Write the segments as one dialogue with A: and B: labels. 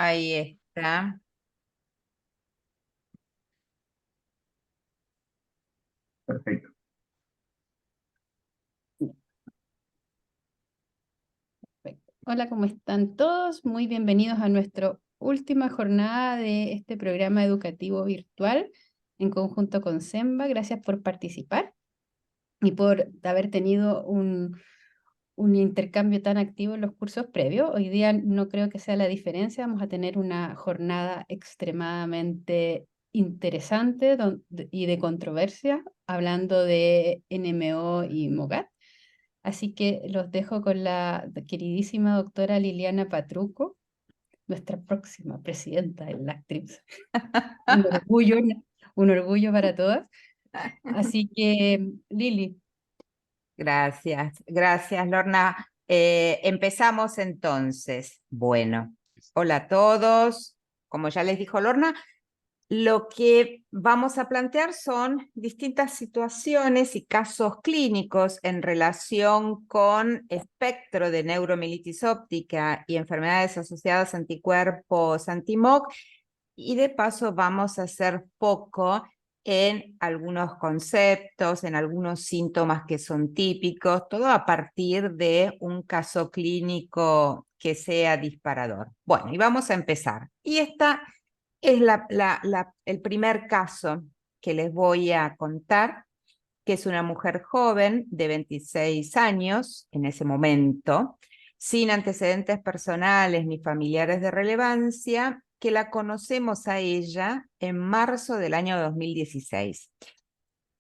A: Ahí está.
B: Perfecto.
C: Perfecto. Hola, ¿cómo están todos? Muy bienvenidos a nuestra última jornada de este programa educativo virtual en conjunto con SEMBA. Gracias por participar y por haber tenido un intercambio tan activo en los cursos previos. Hoy día no creo que sea la diferencia. Vamos a tener una jornada extremadamente interesante y de controversia, hablando de NMO y MOGAT. Así que los dejo con la queridísima doctora Liliana Patruco, nuestra próxima presidenta de la actriz. Un orgullo, un orgullo para todas. Así que, Lili.
A: Gracias, gracias, Lorna. Empezamos entonces. Bueno, hola a todos. Como ya les dijo Lorna, lo que vamos a plantear son distintas situaciones y casos clínicos en relación con espectro de neuromielitis óptica y enfermedades asociadas a anticuerpos anti-MOG, y de paso vamos a hacer foco en algunos conceptos, en algunos síntomas que son típicos, todo a partir de un caso clínico que sea disparador. Bueno, y vamos a empezar. Y esta es el primer caso que les voy a contar, que es una mujer joven de 26 años en ese momento, sin antecedentes personales ni familiares de relevancia, que la conocemos a ella en marzo del año 2016.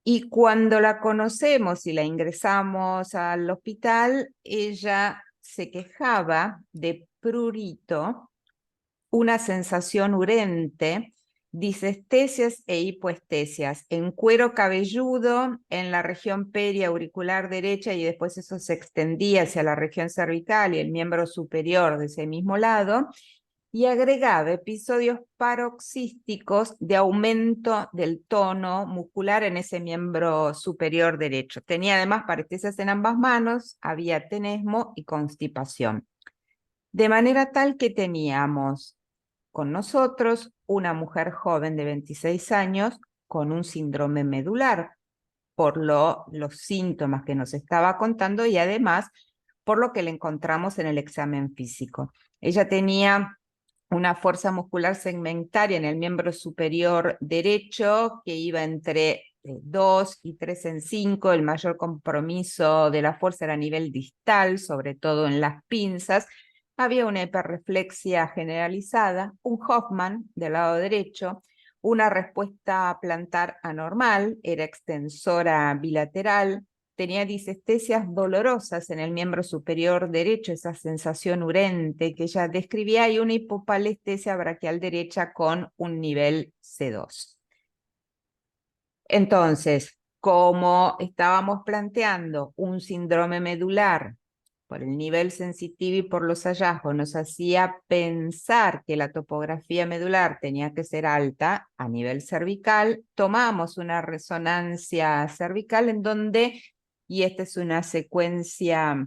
A: Y cuando la conocemos y la ingresamos al hospital, ella se quejaba de prurito, una sensación urente, disestesias e hipoestesias en cuero cabelludo, en la región periauricular derecha, y después eso se extendía hacia la región cervical y el miembro superior de ese mismo lado, y agregaba episodios paroxísticos de aumento del tono muscular en ese miembro superior derecho. Tenía además parestesias en ambas manos, había tenesmo y constipación. De manera tal que teníamos con nosotros una mujer joven de 26 años con un síndrome medular, por los síntomas que nos estaba contando y además por lo que le encontramos en el examen físico. Ella tenía una fuerza muscular segmentaria en el miembro superior derecho que iba entre 2 y 3 en 5. El mayor compromiso de la fuerza era a nivel distal, sobre todo en las pinzas. Había una hiperreflexia generalizada, un Hoffman del lado derecho, una respuesta plantar anormal, era extensora bilateral, tenía disestesias dolorosas en el miembro superior derecho, esa sensación urente que ella describía, y una hipopalestesia braquial derecha con un nivel C2. Entonces, como estábamos planteando un síndrome medular por el nivel sensitivo y por los hallazgos, nos hacía pensar que la topografía medular tenía que ser alta a nivel cervical, tomamos una resonancia cervical en donde, y esta es una secuencia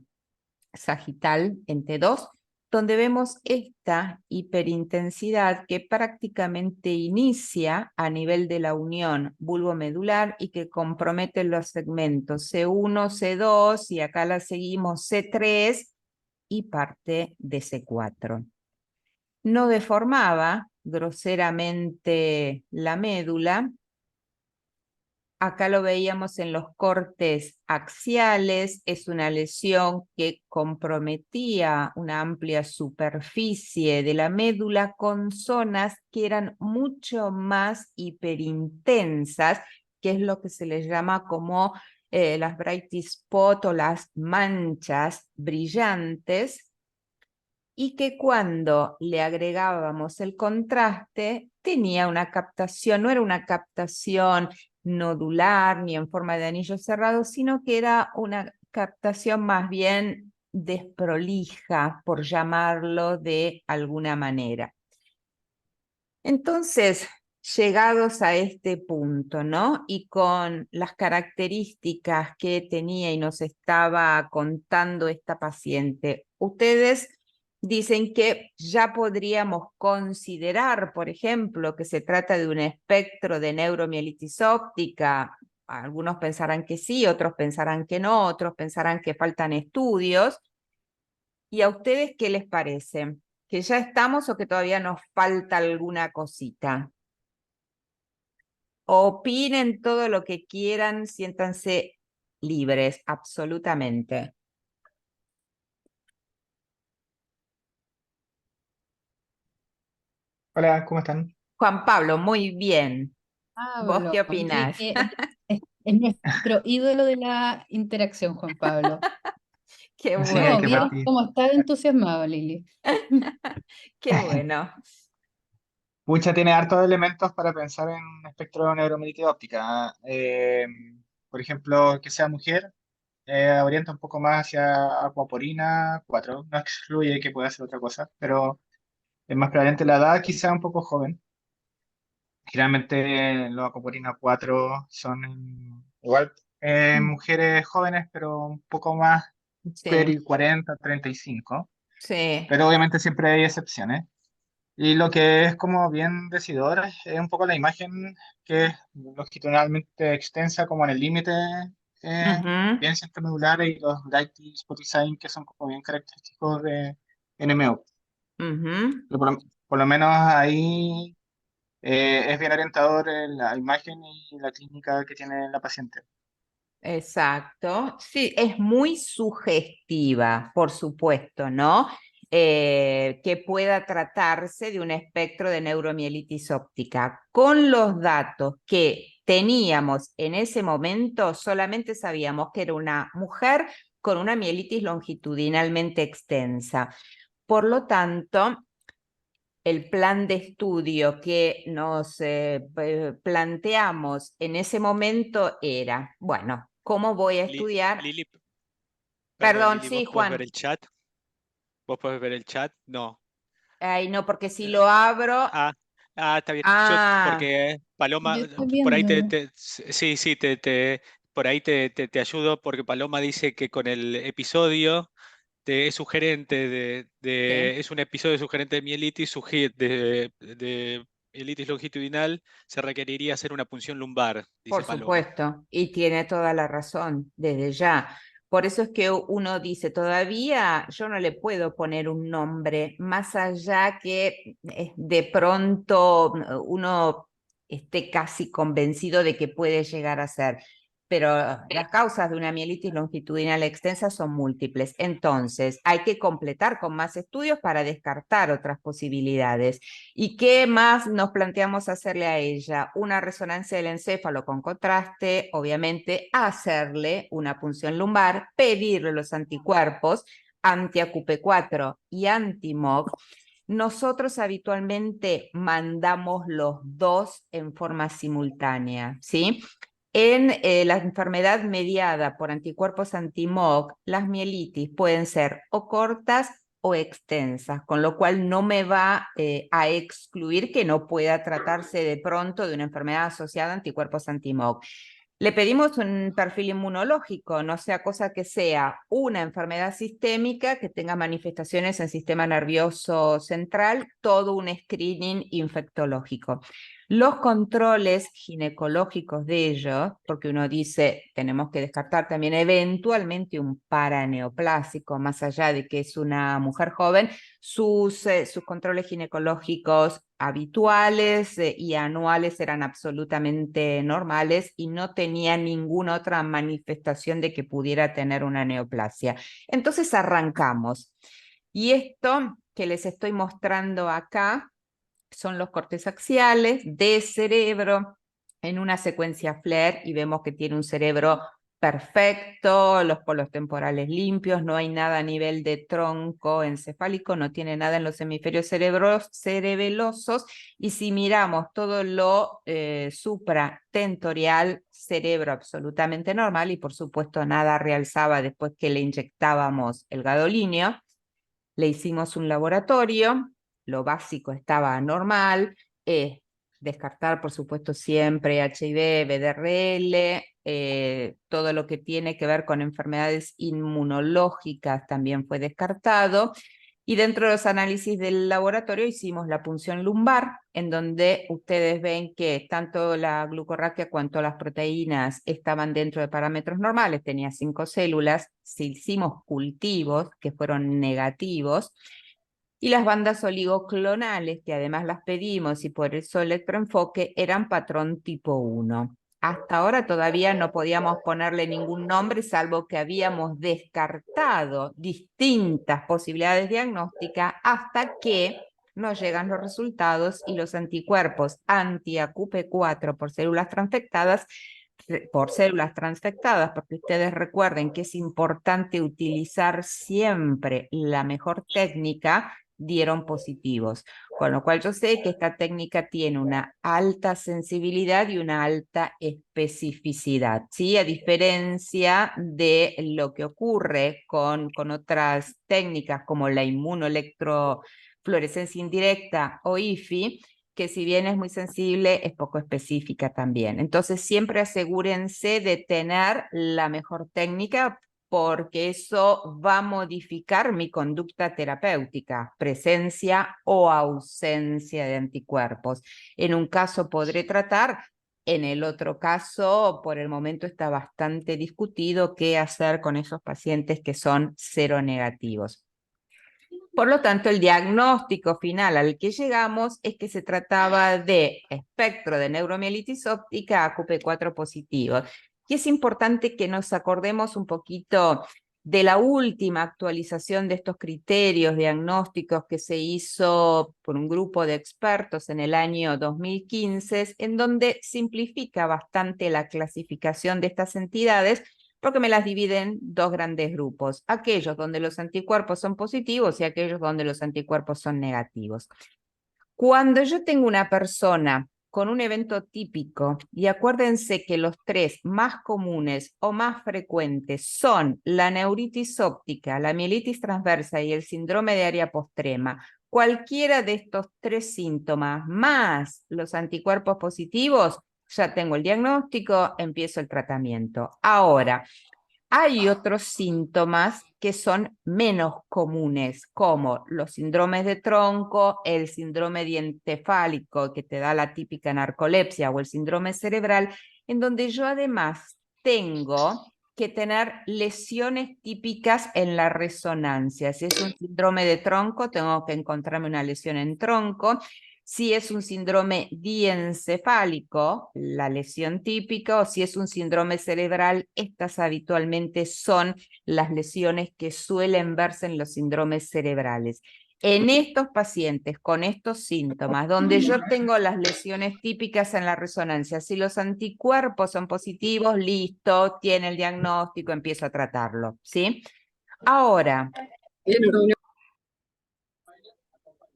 A: sagital en T2, donde vemos esta hiperintensidad que prácticamente inicia a nivel de la unión bulbomedular y que compromete los segmentos C1, C2, y acá la seguimos C3 y parte de C4. No deformaba groseramente la médula. Acá lo veíamos en los cortes axiales, es una lesión que comprometía una amplia superficie de la médula con zonas que eran mucho más hiperintensas, que es lo que se les llama como las bright spot o las manchas brillantes, y que cuando le agregábamos el contraste tenía una captación, no era una captación nodular ni en forma de anillo cerrado, sino que era una captación más bien desprolija, por llamarlo de alguna manera. Entonces, llegados a este punto, ¿no? Y con las características que tenía y nos estaba contando esta paciente, ustedes dicen que ya podríamos considerar, por ejemplo, que se trata de un espectro de neuromielitis óptica. Algunos pensarán que sí, otros pensarán que no, otros pensarán que faltan estudios. ¿Y a ustedes qué les parece? ¿Que ya estamos o que todavía nos falta alguna cosita? Opinen todo lo que quieran, siéntanse libres, absolutamente.
B: Hola, ¿cómo están?
A: Juan Pablo, muy bien. ¿Vos qué
C: Pablo,
A: opinás?
C: es nuestro ídolo de la interacción, Juan Pablo.
A: Qué
B: Sí, hay
C: No,
B: que
A: bueno,
C: vieron
B: partir.
C: cómo está de entusiasmado, Lili.
A: qué bueno.
B: Pucha tiene hartos elementos para pensar en un espectro de neuromielitis óptica. Por ejemplo, que sea mujer, orienta un poco más hacia acuaporina 4. No excluye que pueda ser otra cosa, pero es más probablemente la edad quizá un poco joven. Generalmente los acuaporina 4 son igual mujeres jóvenes, pero un poco más
A: Sí,
B: peri 40, 35.
A: sí.
B: Pero obviamente siempre hay excepciones. Y lo que es como bien decidor es un poco la imagen que es longitudinalmente extensa, como en el límite,
A: Ujú,
B: bien centromedular, y los Daiichi Spot Design que son como bien característicos de NMO.
A: ujú.
B: Pero por lo menos ahí es bien orientador en la imagen y la clínica que tiene la paciente.
A: Exacto. Sí, es muy sugestiva, por supuesto, ¿no? Que pueda tratarse de un espectro de neuromielitis óptica. Con los datos que teníamos en ese momento, solamente sabíamos que era una mujer con una mielitis longitudinalmente extensa. Por lo tanto, el plan de estudio que nos planteamos en ese momento era, bueno, ¿cómo voy a estudiar?
D: Lili, perdón,
A: Perdón,
D: Lili,
A: sí,
D: ¿vos podés ver
A: Juan.
D: el chat? ¿Vos podés ver el chat? No.
A: Ay, no, porque si
D: Eh,
A: lo abro.
D: Ah, está bien. Yo,
A: Ah,
D: porque Paloma,
C: Yo estoy
D: por ahí
C: viéndolo.
D: sí, sí, por ahí te ayudo, porque Paloma dice que con el episodio es sugerente
A: sí,
D: es un episodio sugerente de mielitis, de mielitis longitudinal, se requeriría hacer una punción lumbar,
A: por
D: dice Paloma.
A: supuesto. Y tiene toda la razón, desde ya. Por eso es que uno dice, todavía yo no le puedo poner un nombre, más allá que de pronto uno esté casi convencido de que puede llegar a ser. Pero las causas de una mielitis longitudinal extensa son múltiples. Entonces, hay que completar con más estudios para descartar otras posibilidades. ¿Y qué más nos planteamos hacerle a ella? Una resonancia del encéfalo con contraste, obviamente hacerle una punción lumbar, pedirle los anticuerpos anti-AQP4 y anti-MOG. Nosotros habitualmente mandamos los dos en forma simultánea, ¿sí? En la enfermedad mediada por anticuerpos anti-MOG, las mielitis pueden ser o cortas o extensas, con lo cual no me va a excluir que no pueda tratarse de pronto de una enfermedad asociada a anticuerpos anti-MOG. Le pedimos un perfil inmunológico, no sea cosa que sea una enfermedad sistémica que tenga manifestaciones en sistema nervioso central, todo un screening infectológico. Los controles ginecológicos de ellos, porque uno dice, tenemos que descartar también eventualmente un paraneoplásico, más allá de que es una mujer joven, sus controles ginecológicos habituales y anuales eran absolutamente normales y no tenía ninguna otra manifestación de que pudiera tener una neoplasia. Entonces arrancamos. Y esto que les estoy mostrando acá son los cortes axiales de cerebro en una secuencia FLAIR y vemos que tiene un cerebro perfecto, los polos temporales limpios, no hay nada a nivel de tronco encefálico, no tiene nada en los hemisferios cerebelosos y si miramos todo lo supratentorial, cerebro absolutamente normal y por supuesto nada realzaba después que le inyectábamos el gadolíneo. Le hicimos un laboratorio, lo básico estaba normal, descartar por supuesto siempre HIV, BDRL, todo lo que tiene que ver con enfermedades inmunológicas también fue descartado. Y dentro de los análisis del laboratorio hicimos la punción lumbar, en donde ustedes ven que tanto la glucorraquia cuanto las proteínas estaban dentro de parámetros normales, tenía 5 células, si hicimos cultivos que fueron negativos, y las bandas oligoclonales, que además las pedimos y por eso electroenfoque, eran patrón tipo 1. Hasta ahora todavía no podíamos ponerle ningún nombre, salvo que habíamos descartado distintas posibilidades diagnósticas hasta que nos llegan los resultados y los anticuerpos anti-AQP4 por células transfectadas, porque ustedes recuerden que es importante utilizar siempre la mejor técnica, dieron positivos. Con lo cual yo sé que esta técnica tiene una alta sensibilidad y una alta especificidad, ¿sí? A diferencia de lo que ocurre con otras técnicas como la inmunoelectrofluorescencia indirecta o IFI, que si bien es muy sensible, es poco específica también. Entonces siempre asegúrense de tener la mejor técnica, porque eso va a modificar mi conducta terapéutica, presencia o ausencia de anticuerpos. En un caso podré tratar, en el otro caso, por el momento está bastante discutido qué hacer con esos pacientes que son seronegativos. Por lo tanto, el diagnóstico final al que llegamos es que se trataba de espectro de neuromielitis óptica AQP4 positivo. Y es importante que nos acordemos un poquito de la última actualización de estos criterios diagnósticos que se hizo por un grupo de expertos en el año 2015, en donde simplifica bastante la clasificación de estas entidades, porque me las dividen en dos grandes grupos, aquellos donde los anticuerpos son positivos y aquellos donde los anticuerpos son negativos. Cuando yo tengo una persona con un evento típico, y acuérdense que los 3 más comunes o más frecuentes son la neuritis óptica, la mielitis transversa y el síndrome de área postrema, cualquiera de estos 3 síntomas más los anticuerpos positivos, ya tengo el diagnóstico, empiezo el tratamiento. Ahora, hay otros síntomas que son menos comunes, como los síndromes de tronco, el síndrome diencefálico, que te da la típica narcolepsia, o el síndrome cerebral, en donde yo además tengo que tener lesiones típicas en la resonancia. Si es un síndrome de tronco, tengo que encontrarme una lesión en tronco. Si es un síndrome diencefálico, la lesión típica, o si es un síndrome cerebral, estas habitualmente son las lesiones que suelen verse en los síndromes cerebrales. En estos pacientes con estos síntomas, donde yo tengo las lesiones típicas en la resonancia, si los anticuerpos son positivos, listo, tiene el diagnóstico, empiezo a tratarlo, ¿sí? Ahora,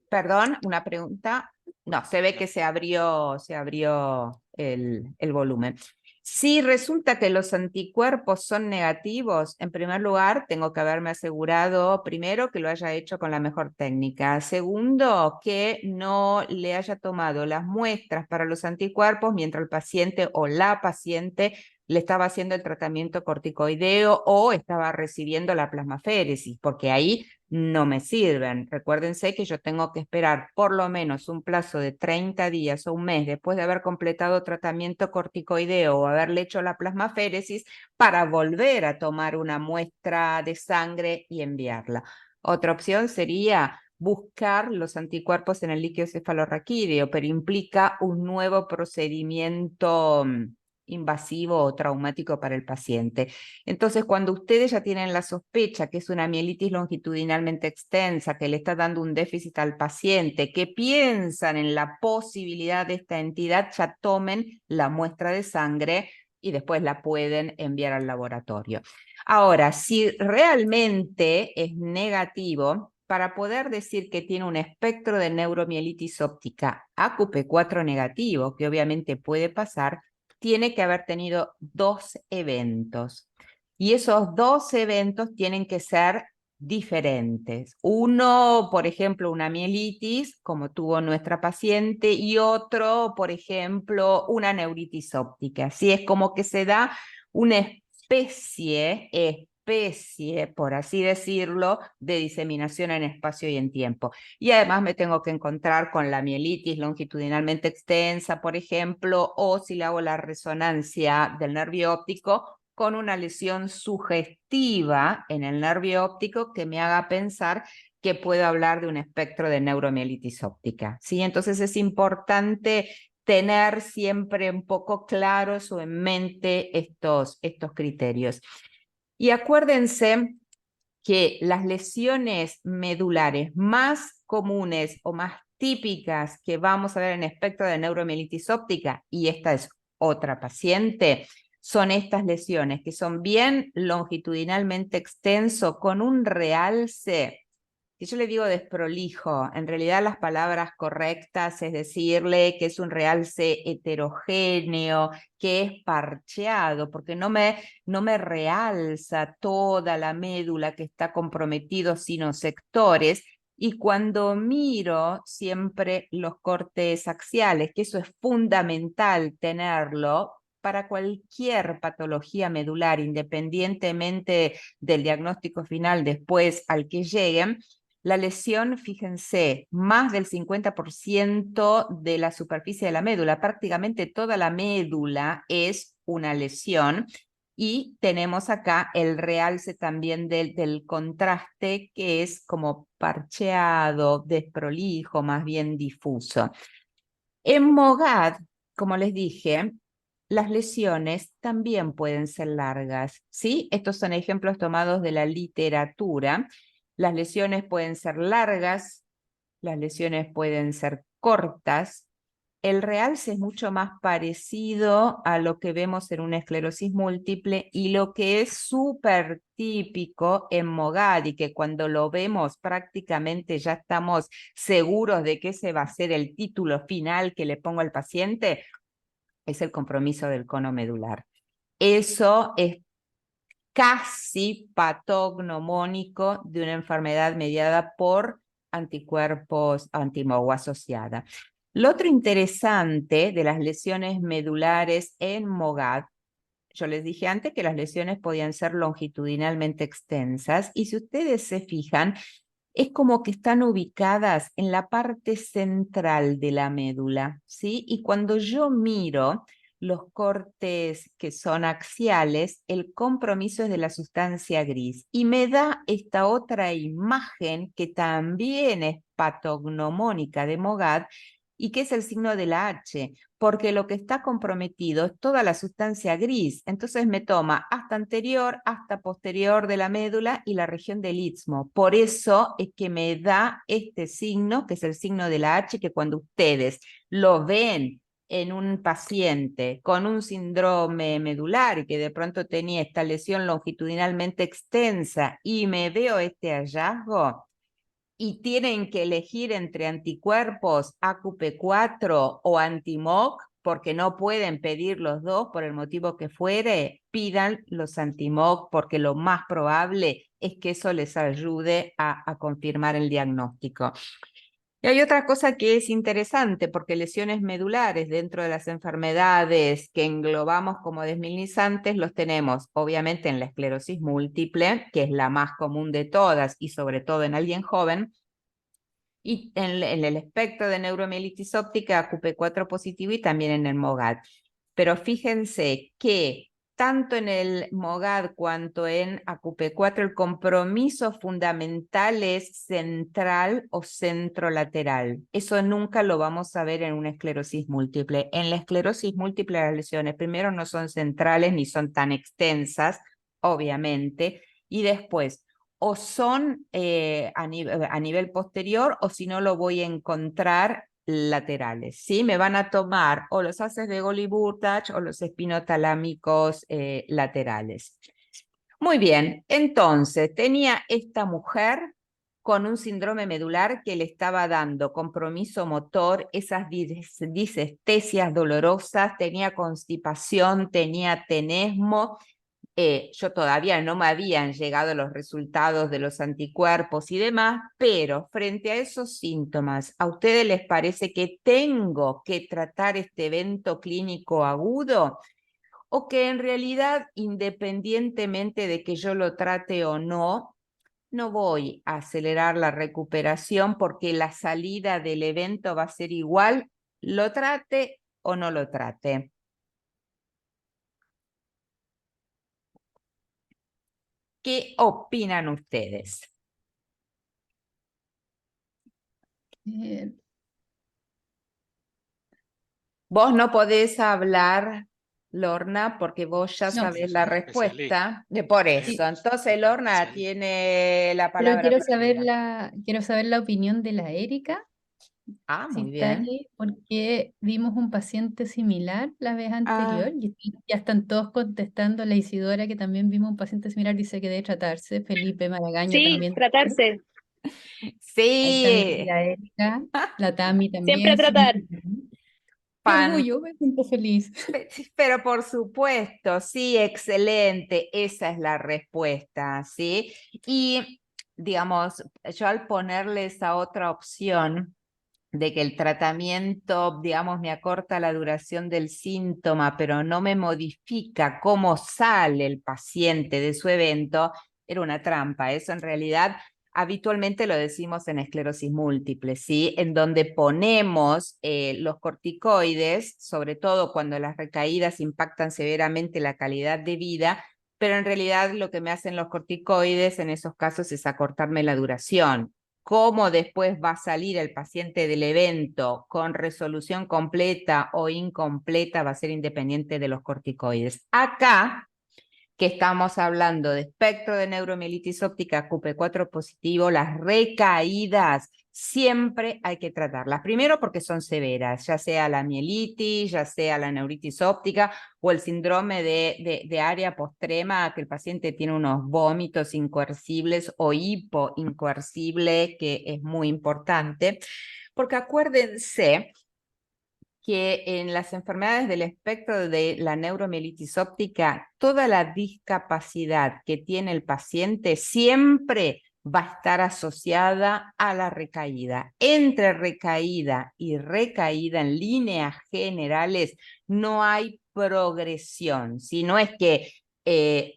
A: perdón, una pregunta. No, se ve que se abrió el volumen. Si resulta que los anticuerpos son negativos, en primer lugar, tengo que haberme asegurado, primero, que lo haya hecho con la mejor técnica. Segundo, que no le haya tomado las muestras para los anticuerpos mientras el paciente o la paciente le estaba haciendo el tratamiento corticoideo o estaba recibiendo la plasmaféresis, porque ahí no me sirven. Recuérdense que yo tengo que esperar por lo menos un plazo de 30 días o un mes después de haber completado tratamiento corticoideo o haberle hecho la plasmaféresis para volver a tomar una muestra de sangre y enviarla. Otra opción sería buscar los anticuerpos en el líquido cefalorraquídeo, pero implica un nuevo procedimiento invasivo o traumático para el paciente. Entonces, cuando ustedes ya tienen la sospecha que es una mielitis longitudinalmente extensa, que le está dando un déficit al paciente, que piensan en la posibilidad de esta entidad, ya tomen la muestra de sangre y después la pueden enviar al laboratorio. Ahora, si realmente es negativo, para poder decir que tiene un espectro de neuromielitis óptica AQP4 negativo, que obviamente puede pasar, tiene que haber tenido 2 eventos. Y esos 2 eventos tienen que ser diferentes. Uno, por ejemplo, una mielitis, como tuvo nuestra paciente, y otro, por ejemplo, una neuritis óptica. Así es como que se da una especie especie, por así decirlo, de diseminación en espacio y en tiempo. Y además me tengo que encontrar con la mielitis longitudinalmente extensa, por ejemplo, o si le hago la resonancia del nervio óptico, con una lesión sugestiva en el nervio óptico que me haga pensar que puedo hablar de un espectro de neuromielitis óptica, ¿sí? Entonces es importante tener siempre un poco claros o en mente estos criterios. Y acuérdense que las lesiones medulares más comunes o más típicas que vamos a ver en espectro de neuromielitis óptica, y esta es otra paciente, son estas lesiones que son bien longitudinalmente extenso con un realce, que yo le digo desprolijo, en realidad las palabras correctas es decirle que es un realce heterogéneo, que es parcheado, porque no me realza toda la médula que está comprometido, sino sectores. Y cuando miro siempre los cortes axiales, que eso es fundamental tenerlo para cualquier patología medular, independientemente del diagnóstico final después al que lleguen, la lesión, fíjense, más del 50% de la superficie de la médula, prácticamente toda la médula es una lesión. Y tenemos acá el realce también del contraste, que es como parcheado, desprolijo, más bien difuso. En MOGAD, como les dije, las lesiones también pueden ser largas, ¿sí? Estos son ejemplos tomados de la literatura. Las lesiones pueden ser largas, las lesiones pueden ser cortas. El realce es mucho más parecido a lo que vemos en una esclerosis múltiple, y lo que es súper típico en MOGAD y que cuando lo vemos prácticamente ya estamos seguros de que ese va a ser el título final que le pongo al paciente, es el compromiso del cono medular. Eso es casi patognomónico de una enfermedad mediada por anticuerpos anti-MOG asociada. Lo otro interesante de las lesiones medulares en MOGAD, yo les dije antes que las lesiones podían ser longitudinalmente extensas, y si ustedes se fijan, es como que están ubicadas en la parte central de la médula, ¿sí? Y cuando yo miro los cortes que son axiales, el compromiso es de la sustancia gris. Y me da esta otra imagen que también es patognomónica de MOGAD y que es el signo de la H, porque lo que está comprometido es toda la sustancia gris. Entonces me toma hasta anterior, hasta posterior de la médula y la región del istmo. Por eso es que me da este signo, que es el signo de la H, que cuando ustedes lo ven en un paciente con un síndrome medular y que de pronto tenía esta lesión longitudinalmente extensa y me veo este hallazgo, y tienen que elegir entre anticuerpos AQP4 o anti-MOG, porque no pueden pedir los dos por el motivo que fuere, pidan los anti-MOG, porque lo más probable es que eso les ayude a confirmar el diagnóstico. Y hay otra cosa que es interesante, porque lesiones medulares dentro de las enfermedades que englobamos como desmielinizantes los tenemos obviamente en la esclerosis múltiple, que es la más común de todas y sobre todo en alguien joven, y en el espectro de neuromielitis óptica AQP4 positivo y también en el MOGAD. Pero fíjense que tanto en el MOGAD cuanto en AQP4 el compromiso fundamental es central o centrolateral. Eso nunca lo vamos a ver en una esclerosis múltiple. En la esclerosis múltiple las lesiones primero no son centrales ni son tan extensas, obviamente, y después o son a nivel posterior, o si no lo voy a encontrar laterales, ¿sí? Me van a tomar o los haces de Goli-Burdach o los espinotalámicos laterales. Muy bien, entonces tenía esta mujer con un síndrome medular que le estaba dando compromiso motor, esas disestesias dolorosas, tenía constipación, tenía tenesmo. Yo todavía no me habían llegado los resultados de los anticuerpos y demás, pero frente a esos síntomas, ¿a ustedes les parece que tengo que tratar este evento clínico agudo? o que en realidad, independientemente de que yo lo trate o no, no voy a acelerar la recuperación porque la salida del evento va a ser igual, lo trate o no lo trate. ¿Qué opinan ustedes?
C: Eh,
A: Vos no podés hablar, Lorna, porque vos ya
C: No.
A: sabés la
D: Sos especialista.
A: respuesta. Por
D: Sí,
A: eso, entonces Lorna
D: especialista.
A: tiene la
C: Pero
A: palabra primero.
C: quiero saber la opinión de la Erika,
A: Ah,
C: si
A: muy
C: está
A: bien.
C: ahí, porque vimos un paciente similar la vez anterior
A: Ah,
C: y ya están todos contestando. La Isidora, que también vimos un paciente similar, dice que debe tratarse. Felipe Maragaño
E: Sí,
C: también.
E: tratarse,
C: Ahí está
A: sí,
C: la Erika, la Tami
E: siempre a
C: también.
E: tratar.
C: Qué
A: fan.
C: orgullo, me siento feliz.
A: Pero por supuesto, sí, excelente, esa es la respuesta, ¿sí? Y digamos, yo al ponerle esa otra opción de que el tratamiento, digamos, me acorta la duración del síntoma, pero no me modifica cómo sale el paciente de su evento, era una trampa. Eso en realidad habitualmente lo decimos en esclerosis múltiple, ¿sí? En donde ponemos los corticoides, sobre todo cuando las recaídas impactan severamente la calidad de vida, pero en realidad lo que me hacen los corticoides en esos casos es acortarme la duración. Cómo después va a salir el paciente del evento con resolución completa o incompleta va a ser independiente de los corticoides. Acá, que estamos hablando de espectro de neuromielitis óptica QP4 positivo, las recaídas siempre hay que tratarlas. Primero porque son severas, ya sea la mielitis, ya sea la neuritis óptica o el síndrome de área postrema, que el paciente tiene unos vómitos incoercibles o hipoincoercible, que es muy importante. Porque acuérdense que en las enfermedades del espectro de la neuromielitis óptica, toda la discapacidad que tiene el paciente siempre va a estar asociada a la recaída. Entre recaída y recaída en líneas generales no hay progresión, si no es que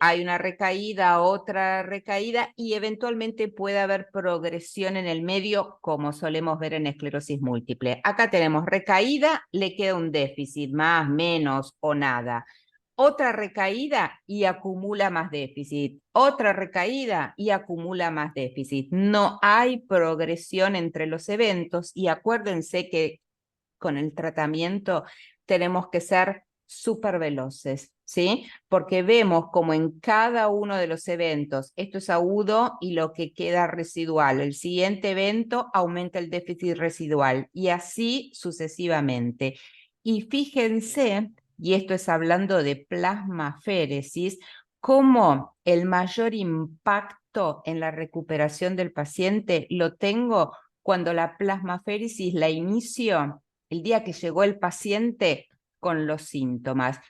A: hay una recaída, otra recaída y eventualmente puede haber progresión en el medio, como solemos ver en esclerosis múltiple. Acá tenemos recaída, le queda un déficit, más, menos o nada. Otra recaída y acumula más déficit. Otra recaída y acumula más déficit. No hay progresión entre los eventos y acuérdense que con el tratamiento tenemos que ser súper veloces, ¿sí? Porque vemos como en cada uno de los eventos, esto es agudo y lo que queda residual. El siguiente evento aumenta el déficit residual y así sucesivamente. Y fíjense, y esto es hablando de plasmaféresis, cómo el mayor impacto en la recuperación del paciente lo tengo cuando la plasmaféresis la inicio el día que llegó el paciente con los síntomas.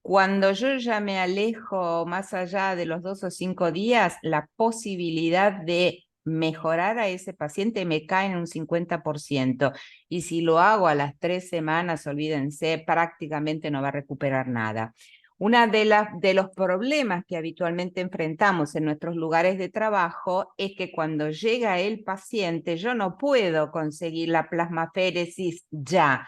A: Cuando yo ya me alejo más allá de los 2 o 5 días, la posibilidad de mejorar a ese paciente me cae en un 50%. Y si lo hago a las 3 semanas, olvídense, prácticamente no va a recuperar nada. Uno de los problemas que habitualmente enfrentamos en nuestros lugares de trabajo es que cuando llega el paciente yo no puedo conseguir la plasmaféresis ya,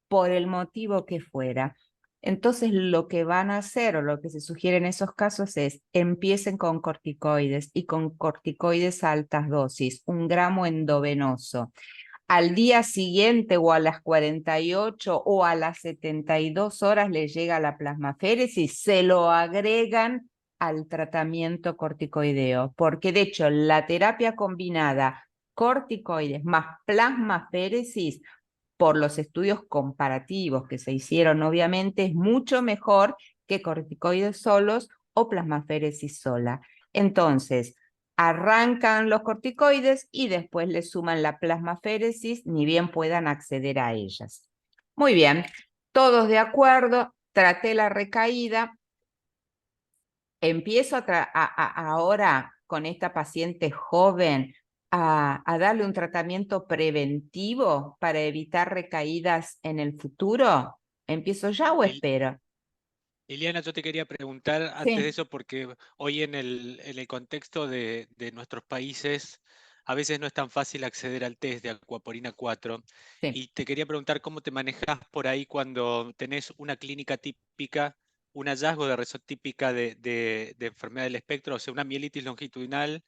A: por el motivo que fuera. Entonces lo que van a hacer o lo que se sugiere en esos casos es empiecen con corticoides y con corticoides a altas dosis, 1 gramo endovenoso. Al día siguiente o a las 48 o a las 72 horas le llega la plasmaféresis, se lo agregan al tratamiento corticoideo, porque de hecho la terapia combinada corticoides más plasmaféresis, por los estudios comparativos que se hicieron obviamente, es mucho mejor que corticoides solos o plasmaféresis sola. Entonces, arrancan los corticoides y después le suman la plasmaféresis, ni bien puedan acceder a ellas. Muy bien, todos de acuerdo, traté la recaída, empiezo ahora con esta paciente joven a darle un tratamiento preventivo para evitar recaídas en el futuro. ¿Empiezo ya o
D: Y
A: espero?
D: Liliana, yo te quería preguntar antes de
A: Sí,
D: eso, porque hoy en el contexto de nuestros países, a veces no es tan fácil acceder al test de Aquaporina 4.
A: sí.
D: Y te quería preguntar cómo te manejas por ahí cuando tenés una clínica típica, un hallazgo de razón típica de enfermedad del espectro, o sea, una mielitis longitudinal,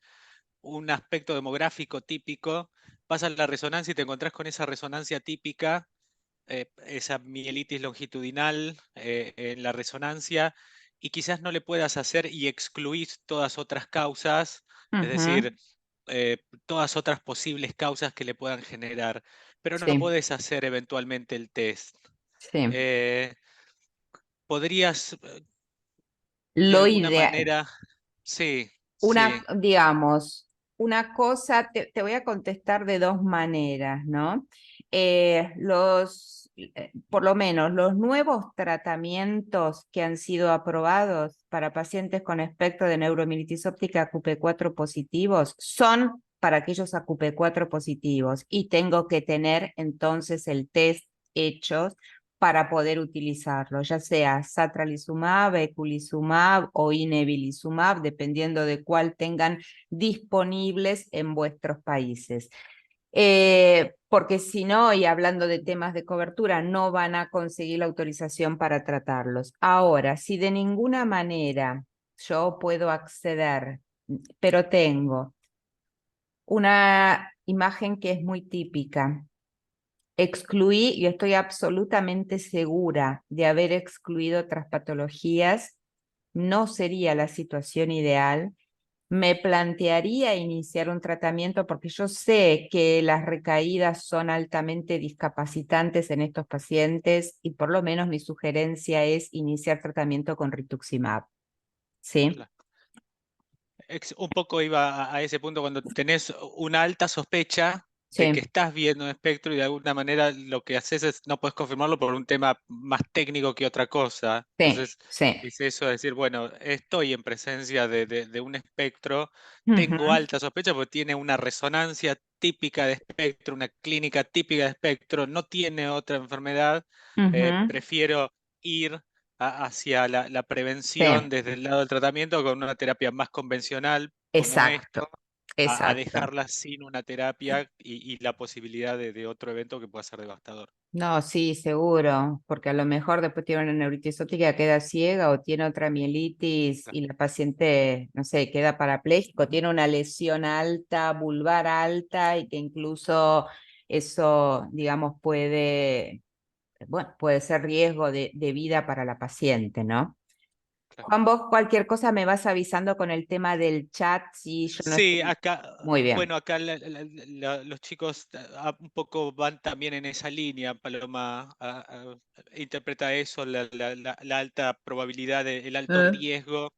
D: un aspecto demográfico típico, vas a la resonancia y te encontrás con esa resonancia típica, esa mielitis longitudinal en la resonancia, y quizás no le puedas hacer y excluís todas otras causas, es
A: Ujú,
D: decir, todas otras posibles causas que le puedan generar, pero no
A: sí,
D: podés hacer eventualmente el test.
A: sí.
D: Eh, ¿Podrías de
A: Lo
D: alguna
A: ideal.
D: manera, sí,
A: Una,
D: sí,
A: digamos, una cosa, te voy a contestar de dos maneras, ¿no? Por lo menos los nuevos tratamientos que han sido aprobados para pacientes con espectro de neuromielitis óptica AQP4 positivos son para aquellos AQP4 positivos y tengo que tener entonces el test hecho para poder utilizarlo, ya sea satralizumab, eculizumab o inebilizumab, dependiendo de cuál tengan disponibles en vuestros países. Porque si no, y hablando de temas de cobertura, no van a conseguir la autorización para tratarlos. Ahora, si de ninguna manera yo puedo acceder, pero tengo una imagen que es muy típica, excluí y estoy absolutamente segura de haber excluido otras patologías, no sería la situación ideal. Me plantearía iniciar un tratamiento porque yo sé que las recaídas son altamente discapacitantes en estos pacientes y por lo menos mi sugerencia es iniciar tratamiento con rituximab. ¿Sí?
D: claro. Un poco iba a ese punto cuando tenés una alta sospecha de que
A: Sí,
D: estás viendo un espectro y de alguna manera lo que haces es no puedes confirmarlo por un tema más técnico que otra cosa.
A: sí,
D: Entonces,
A: sí.
D: es eso de decir, bueno, estoy en presencia de un espectro, tengo
A: Ujú,
D: alta sospecha porque tiene una resonancia típica de espectro, una clínica típica de espectro, no tiene otra enfermedad,
A: ujú.
D: prefiero ir hacia la prevención
A: Sí,
D: desde el lado del tratamiento con una terapia más convencional como esto,
A: exacto,
D: a
A: exacto.
D: dejarla sin una terapia y la posibilidad de otro evento que pueda ser devastador.
A: No, sí, seguro, porque a lo mejor después tiene una neuritis óptica, queda ciega o tiene otra mielitis
D: Claro,
A: y la paciente, no sé, queda parapléjico, tiene una lesión alta, vulvar alta y que incluso eso, digamos, puede, bueno, puede ser riesgo de vida para la paciente, ¿no?
D: claro.
A: Juan, vos cualquier cosa me vas avisando con el tema del chat si yo no
D: Sí,
A: estoy.
D: acá,
A: Muy bien.
D: bueno, acá los chicos un poco van también en esa línea. Paloma interpreta eso, la alta probabilidad, el alto riesgo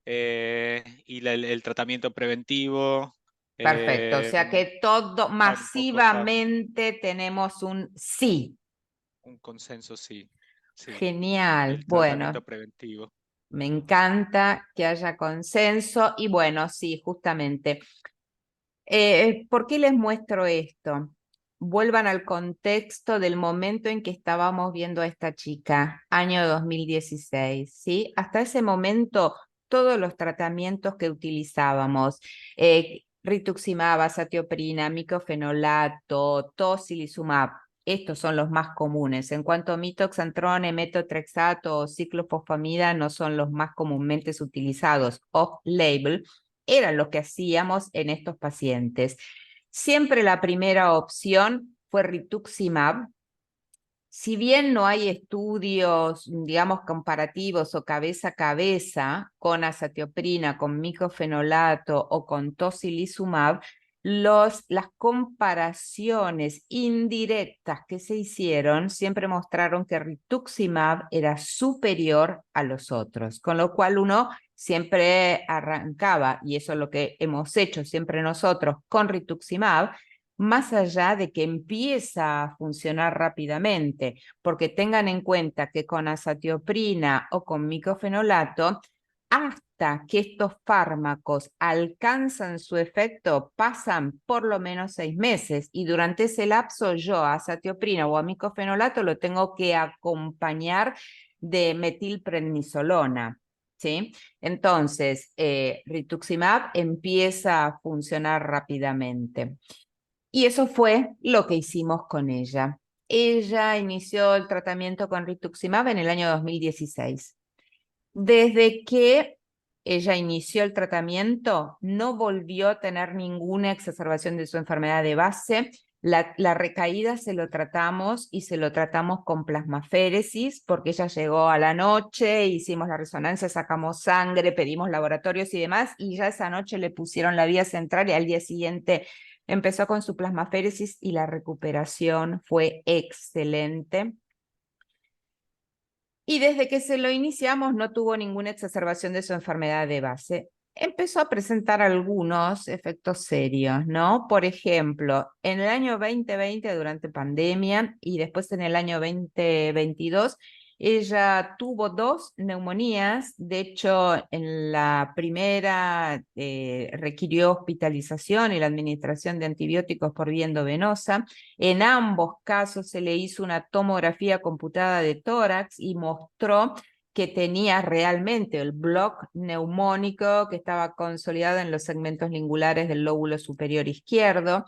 D: y el tratamiento preventivo.
A: Perfecto, o
D: eh,
A: sea que todo
D: van un poco ya
A: masivamente tenemos un sí.
D: un consenso, sí, sí,
A: Genial.
D: del tratamiento
A: Bueno,
D: preventivo.
A: me encanta que haya consenso y bueno, sí, justamente. ¿Por qué les muestro esto? Vuelvan al contexto del momento en que estábamos viendo a esta chica, año 2016, ¿sí? Hasta ese momento, todos los tratamientos que utilizábamos, rituximab, azatioprina, micofenolato, tocilizumab, estos son los más comunes. En cuanto a mitoxantrone, metotrexato o ciclofosfamida, no son los más comúnmente utilizados off-label, era lo que hacíamos en estos pacientes. Siempre la primera opción fue rituximab. Si bien no hay estudios, digamos, comparativos o cabeza a cabeza con azatioprina, con micofenolato o con tocilizumab, las comparaciones indirectas que se hicieron siempre mostraron que rituximab era superior a los otros, con lo cual uno siempre arrancaba, y eso es lo que hemos hecho siempre nosotros con rituximab, más allá de que empieza a funcionar rápidamente, porque tengan en cuenta que con azatioprina o con micofenolato, hasta cuenta que estos fármacos alcanzan su efecto, pasan por lo menos 6 meses y durante ese lapso yo a azatioprina o a micofenolato lo tengo que acompañar de metilprednisolona, ¿sí? Entonces, rituximab empieza a funcionar rápidamente. Y eso fue lo que hicimos con ella. Ella inició el tratamiento con rituximab en el año 2016. Desde que ella inició el tratamiento, no volvió a tener ninguna exacerbación de su enfermedad de base. La recaída se lo tratamos y se lo tratamos con plasmaféresis porque ella llegó a la noche, hicimos la resonancia, sacamos sangre, pedimos laboratorios y demás, y ya esa noche le pusieron la vía central y al día siguiente empezó con su plasmaféresis y la recuperación fue excelente. Y desde que se lo iniciamos no tuvo ninguna exacerbación de su enfermedad de base. Empezó a presentar algunos efectos serios, ¿no? Por ejemplo, en el año 2020 durante pandemia y después en el año 2022, ella tuvo 2 neumonías. De hecho, en la primera requirió hospitalización y la administración de antibióticos por vía endovenosa. En ambos casos se le hizo una tomografía computada de tórax y mostró que tenía realmente el bloque neumónico que estaba consolidado en los segmentos lingulares del lóbulo superior izquierdo.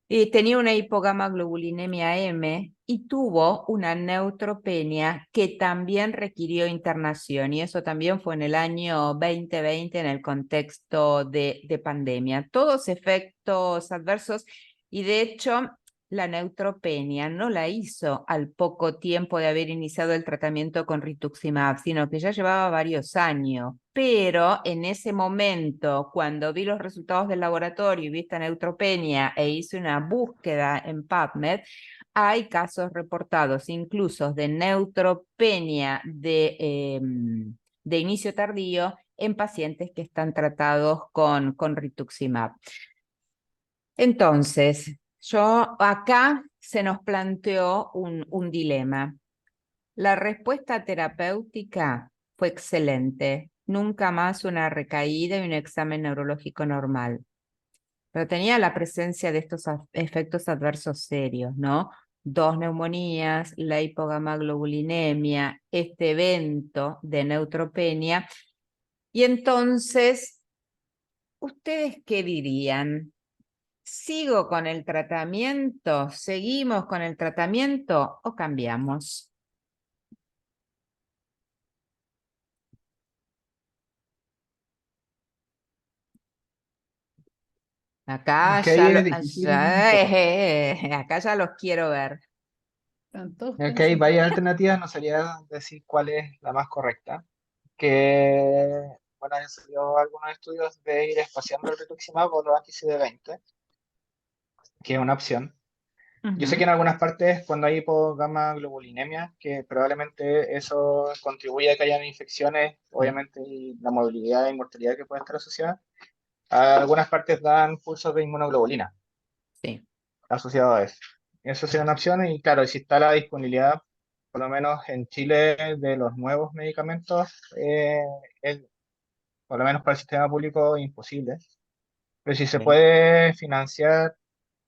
A: Y tenía una hipogamaglobulinemia M y tuvo una neutropenia que también requirió internación, y eso también fue en el año 2020 en el contexto de pandemia. Todos efectos adversos, y de hecho la neutropenia no la hizo al poco tiempo de haber iniciado el tratamiento con rituximab, sino que ya llevaba varios años. Pero en ese momento, cuando vi los resultados del laboratorio y vi esta neutropenia e hice una búsqueda en PubMed, hay casos reportados incluso de neutropenia de inicio tardío en pacientes que están tratados con rituximab. Entonces, acá se nos planteó un dilema. La respuesta terapéutica fue excelente. Nunca más una recaída y un examen neurológico normal. Pero tenía la presencia de estos efectos adversos serios, ¿no? 2 neumonías, la hipogamaglobulinemia, este evento de neutropenia. Y entonces, ¿ustedes qué dirían? ¿Sigo con el tratamiento? ¿Seguimos con el tratamiento o cambiamos? Acá
B: Es que ahí es difícil.
A: acá ya los quiero ver.
C: Están todos
B: Es que hay
C: pensando.
B: varias alternativas, no sería decir cuál es la más correcta. Que, bueno, han salido algunos estudios de ir espaciando el rituximab por los anti-CD20, que es una opción. Yo sé que en algunas partes, cuando hay hipogamma-globulinemia, que probablemente eso contribuye a que hayan infecciones, obviamente, y la movilidad e inmortalidad que puede estar asociada. Algunas partes dan pulsos de inmunoglobulina
A: Sí.
B: asociados a eso. Eso sería una opción, y claro, si está la disponibilidad, por lo menos en Chile, de los nuevos medicamentos, por lo menos para el sistema público, imposible. Pero si se
A: Sí.
B: puede financiar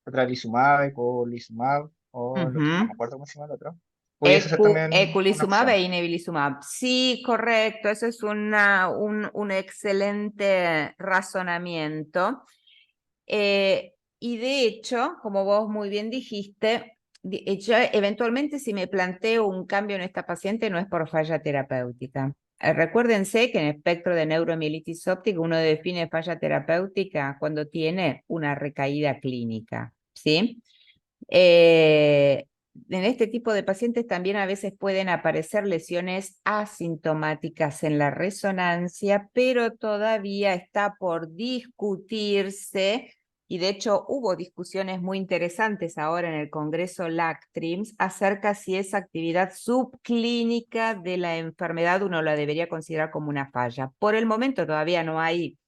B: tetralizumab, eculizumab, o no me acuerdo cómo se llama el otro, pudiese ser también una
A: Eculizumab
B: opción.
A: e inebilizumab. Sí, correcto. Eso es un excelente razonamiento. Y de hecho, como vos muy bien dijiste, yo eventualmente si me planteo un cambio en esta paciente no es por falla terapéutica. Recuérdense que en el espectro de neuromielitis óptica uno define falla terapéutica cuando tiene una recaída clínica, ¿sí? En este tipo de pacientes también a veces pueden aparecer lesiones asintomáticas en la resonancia, pero todavía está por discutirse, y de hecho hubo discusiones muy interesantes ahora en el Congreso LACTRIMS acerca si esa actividad subclínica de la enfermedad uno la debería considerar como una falla. Por el momento todavía no hay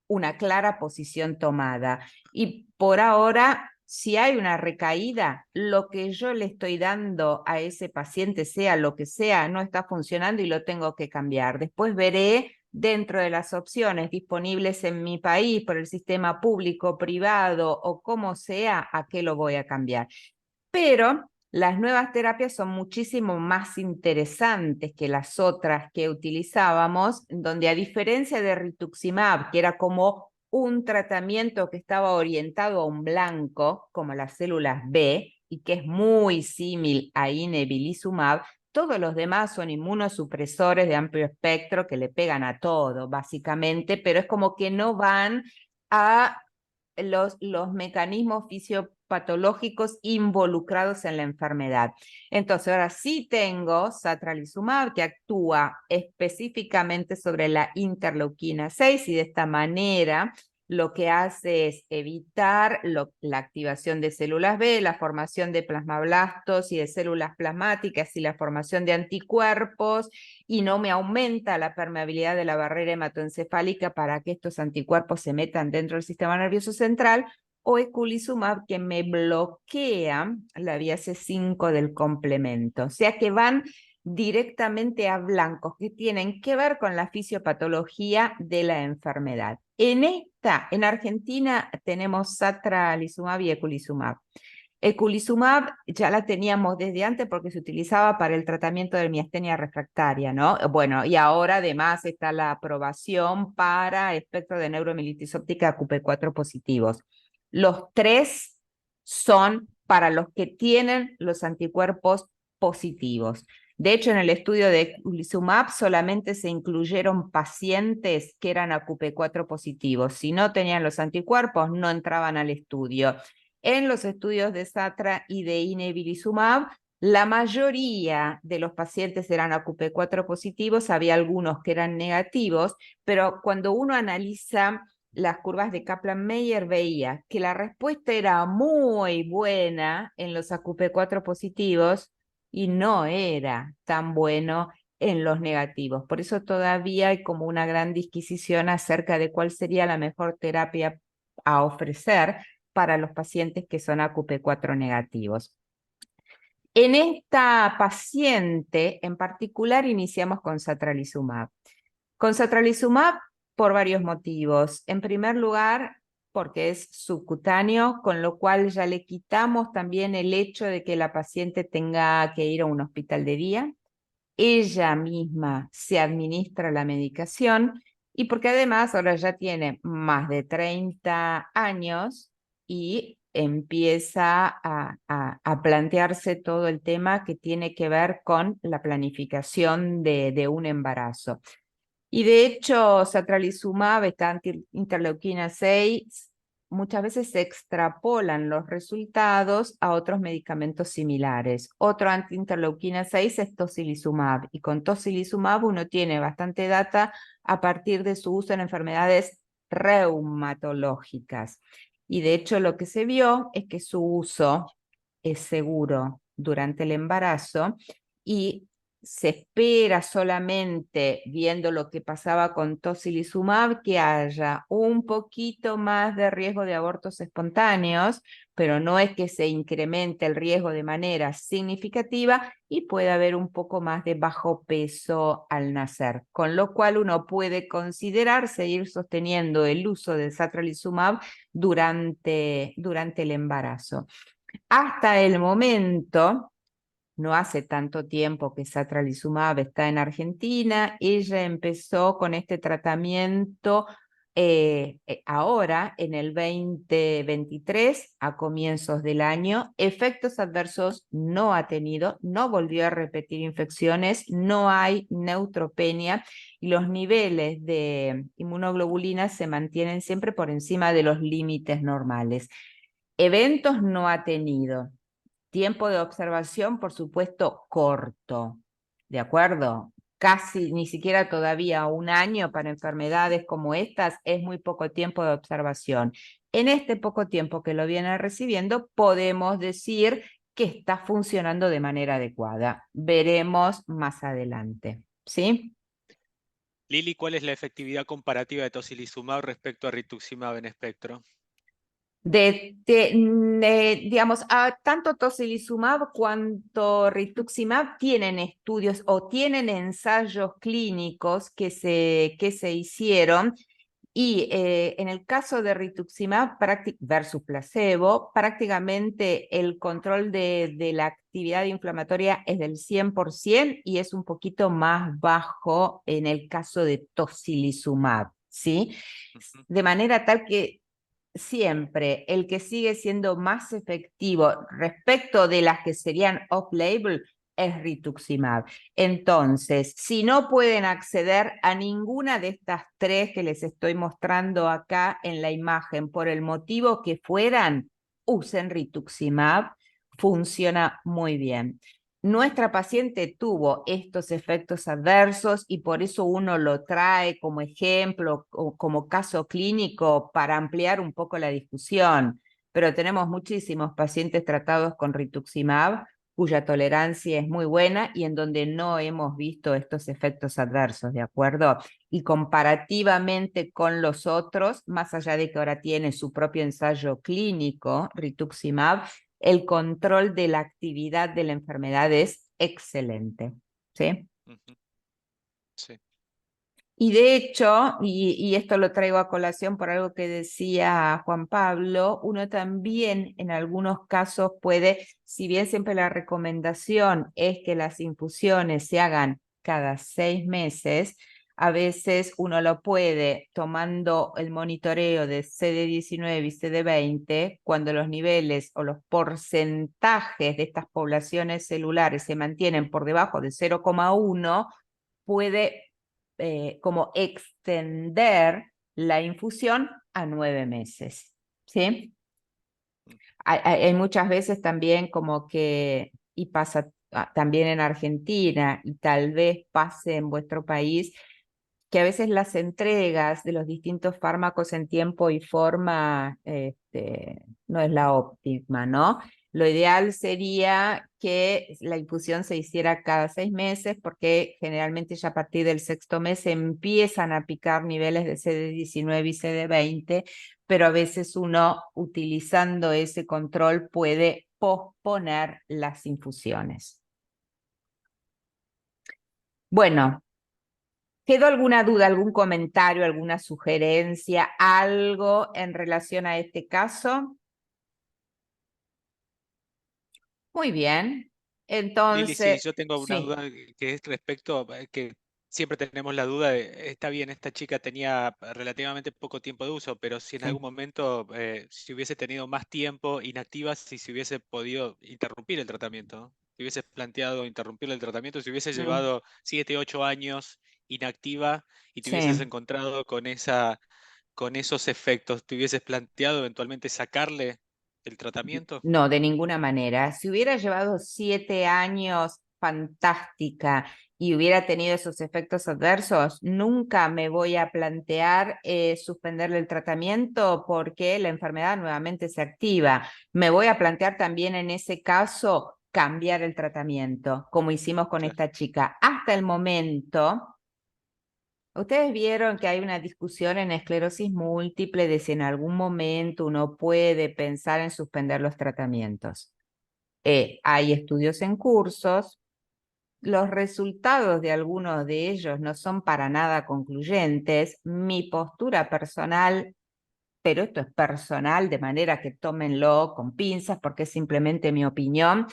A: una clara posición tomada. Y por ahora, si hay una recaída, lo que yo le estoy dando a ese paciente, sea lo que sea, no está funcionando y lo tengo que cambiar. Después veré dentro de las opciones disponibles en mi país por el sistema público, privado o como sea, ¿a qué lo voy a cambiar? Pero las nuevas terapias son muchísimo más interesantes que las otras que utilizábamos, donde a diferencia de rituximab, que era como un tratamiento que estaba orientado a un blanco, como las células B, y que es muy similar a inebilizumab, todos los demás son inmunosupresores de amplio espectro que le pegan a todo, básicamente, pero es como que no van a los mecanismos fisiopatológicos involucrados en la enfermedad. Entonces, ahora sí tengo satralizumab, que actúa específicamente sobre la interleuquina 6 y de esta manera lo que hace es evitar la activación de células B, la formación de plasmablastos y de células plasmáticas y la formación de anticuerpos, y no me aumenta la permeabilidad de la barrera hematoencefálica para que estos anticuerpos se metan dentro del sistema nervioso central, o eculizumab, que me bloquea la vía C5 del complemento. O sea que van directamente a blancos que tienen que ver con la fisiopatología de la enfermedad. En Argentina tenemos satralizumab y eculizumab. Eculizumab ya la teníamos desde antes porque se utilizaba para el tratamiento de miastenia refractaria, ¿no? Bueno, y ahora además está la aprobación para espectro de neuromielitis óptica QP4 positivos. Los 3 son para los que tienen los anticuerpos positivos. De hecho, en el estudio de eculizumab solamente se incluyeron pacientes que eran AQP4 positivos. Si no tenían los anticuerpos, no entraban al estudio. En los estudios de Satra y de inebilizumab, la mayoría de los pacientes eran AQP4 positivos, había algunos que eran negativos, pero cuando uno analiza las curvas de Kaplan-Meier veía que la respuesta era muy buena en los AQP4 positivos y no era tan bueno en los negativos. Por eso todavía hay como una gran disquisición acerca de cuál sería la mejor terapia a ofrecer para los pacientes que son AQP4 negativos. En esta paciente en particular iniciamos con satralizumab. Con satralizumab por varios motivos. En primer lugar, porque es subcutáneo, con lo cual ya le quitamos también el hecho de que la paciente tenga que ir a un hospital de día. Ella misma se administra la medicación y porque además ahora ya tiene más de 30 años y empieza a plantearse todo el tema que tiene que ver con la planificación de un embarazo. Y de hecho, satralizumab, esta anti-interleuquina 6, muchas veces se extrapolan los resultados a otros medicamentos similares. Otro anti-interleuquina 6 es tocilizumab, y con tocilizumab uno tiene bastante data a partir de su uso en enfermedades reumatológicas. Y de hecho lo que se vio es que su uso es seguro durante el embarazo y se espera solamente, viendo lo que pasaba con tocilizumab, que haya un poquito más de riesgo de abortos espontáneos, pero no es que se incremente el riesgo de manera significativa y puede haber un poco más de bajo peso al nacer, con lo cual uno puede considerar seguir sosteniendo el uso de satralizumab durante el embarazo. Hasta el momento, no hace tanto tiempo que satralizumab está en Argentina, ella empezó con este tratamiento ahora, en el 2023, a comienzos del año. Efectos adversos no ha tenido, no volvió a repetir infecciones, no hay neutropenia y los niveles de inmunoglobulina se mantienen siempre por encima de los límites normales. Eventos no ha tenido. Tiempo de observación, por supuesto, corto, ¿de acuerdo? Casi ni siquiera todavía un año para enfermedades como estas es muy poco tiempo de observación. En este poco tiempo que lo viene recibiendo, podemos decir que está funcionando de manera adecuada. Veremos más adelante, ¿sí?
D: Lili, ¿cuál es la efectividad comparativa de tocilizumab respecto a rituximab en espectro?
A: Digamos, tanto tocilizumab cuanto rituximab tienen estudios o tienen ensayos clínicos que se hicieron y en el caso de rituximab versus placebo, prácticamente el control de la actividad inflamatoria es del 100% y es un poquito más bajo en el caso de tocilizumab, ¿sí?
D: Ujú.
A: De manera tal que siempre el que sigue siendo más efectivo respecto de las que serían off-label es rituximab. Entonces, si no pueden acceder a ninguna de estas tres que les estoy mostrando acá en la imagen, por el motivo que fueran, usen rituximab, funciona muy bien. Nuestra paciente tuvo estos efectos adversos y por eso uno lo trae como ejemplo o como caso clínico para ampliar un poco la discusión. Pero tenemos muchísimos pacientes tratados con rituximab cuya tolerancia es muy buena y en donde no hemos visto estos efectos adversos, ¿de acuerdo? Y comparativamente con los otros, más allá de que ahora tiene su propio ensayo clínico, rituximab, el control de la actividad de la enfermedad es excelente, ¿sí?
D: Ujú. Sí.
A: Y de hecho, y esto lo traigo a colación por algo que decía Juan Pablo, uno también en algunos casos puede, si bien siempre la recomendación es que las infusiones se hagan cada 6 meses, a veces uno lo puede tomando el monitoreo de CD19 y CD20, cuando los niveles o los porcentajes de estas poblaciones celulares se mantienen por debajo de 0,1, puede como extender la infusión a 9 meses, ¿sí? Hay muchas veces también como que, y pasa también en Argentina, y tal vez pase en vuestro país, que a veces las entregas de los distintos fármacos en tiempo y forma no es la óptima, ¿no? Lo ideal sería que la infusión se hiciera cada 6 meses porque generalmente ya a partir del 6º mes se empiezan a picar niveles de CD19 y CD20, pero a veces uno utilizando ese control puede posponer las infusiones. Bueno, ¿quedó alguna duda, algún comentario, alguna sugerencia, algo en relación a este caso? Muy bien.
D: Lili, sí,
A: Entonces,
D: yo tengo una
A: sí,
D: duda que es respecto a que siempre tenemos la duda de, está bien, esta chica tenía relativamente poco tiempo de uso, pero si en
A: sí,
D: algún momento, si hubiese tenido más tiempo inactiva, si se hubiese podido interrumpir el tratamiento, ¿no? Si hubiese planteado interrumpir el tratamiento, si hubiese
A: mm,
D: llevado 7, 8 años inactiva y te hubieses
A: sí.
D: encontrado con esos efectos, ¿te hubieses planteado eventualmente sacarle el tratamiento?
A: No, de ninguna manera. Si hubiera llevado 7 años, fantástica, y hubiera tenido esos efectos adversos, nunca me voy a plantear suspenderle el tratamiento porque la enfermedad nuevamente se activa. Me voy a plantear también en ese caso cambiar el tratamiento, como hicimos con
D: Claro.
A: esta chica. Hasta el momento, ustedes vieron que hay una discusión en esclerosis múltiple de si en algún momento uno puede pensar en suspender los tratamientos. Hay estudios en cursos, los resultados de algunos de ellos no son para nada concluyentes. Mi postura personal, pero esto es personal, de manera que tómenlo con pinzas porque es simplemente mi opinión,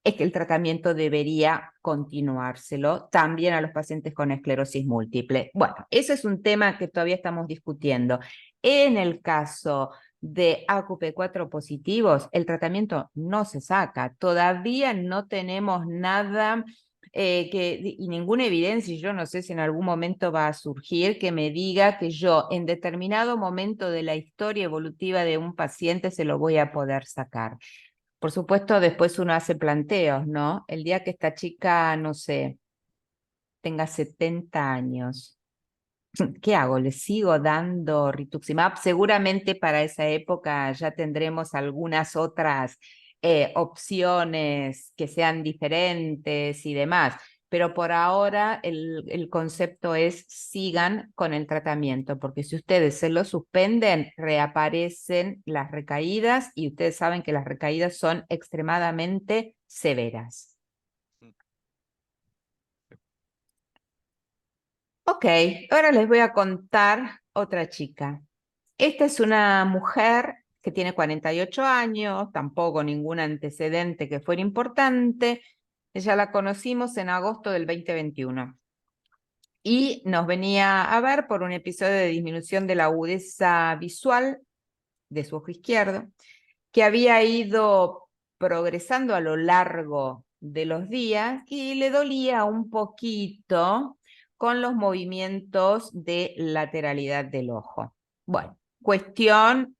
A: es que el tratamiento debería continuárselo también a los pacientes con esclerosis múltiple. Bueno, ese es un tema que todavía estamos discutiendo. En el caso de AQP4 positivos, el tratamiento no se saca. Todavía no tenemos nada y ninguna evidencia, y yo no sé si en algún momento va a surgir, que me diga que yo en determinado momento de la historia evolutiva de un paciente se lo voy a poder sacar. Por supuesto, después uno hace planteos, ¿no? El día que esta chica, no sé, tenga 70 años, ¿qué hago? ¿Le sigo dando rituximab? Seguramente para esa época ya tendremos algunas otras opciones que sean diferentes y demás, pero por ahora el concepto es sigan con el tratamiento, porque si ustedes se lo suspenden, reaparecen las recaídas y ustedes saben que las recaídas son extremadamente severas. Ok, ahora les voy a contar otra chica. Esta es una mujer que tiene 48 años, tampoco ningún antecedente que fuera importante. Ella la conocimos en agosto del 2021 y nos venía a ver por un episodio de disminución de la agudeza visual de su ojo izquierdo, que había ido progresando a lo largo de los días y le dolía un poquito con los movimientos de lateralidad del ojo. Bueno, cuestión,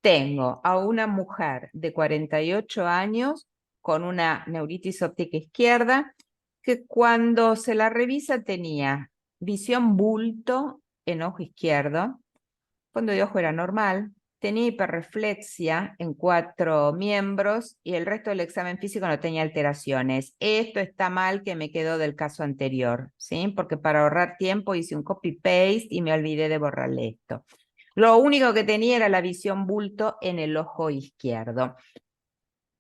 A: tengo a una mujer de 48 años con una neuritis óptica izquierda que cuando se la revisa tenía visión bulto en ojo izquierdo, fondo de ojo era normal, tenía hiperreflexia en 4 miembros y el resto del examen físico no tenía alteraciones. Esto está mal que me quedó del caso anterior, ¿sí? Porque para ahorrar tiempo hice un copy-paste y me olvidé de borrarle esto. Lo único que tenía era la visión bulto en el ojo izquierdo.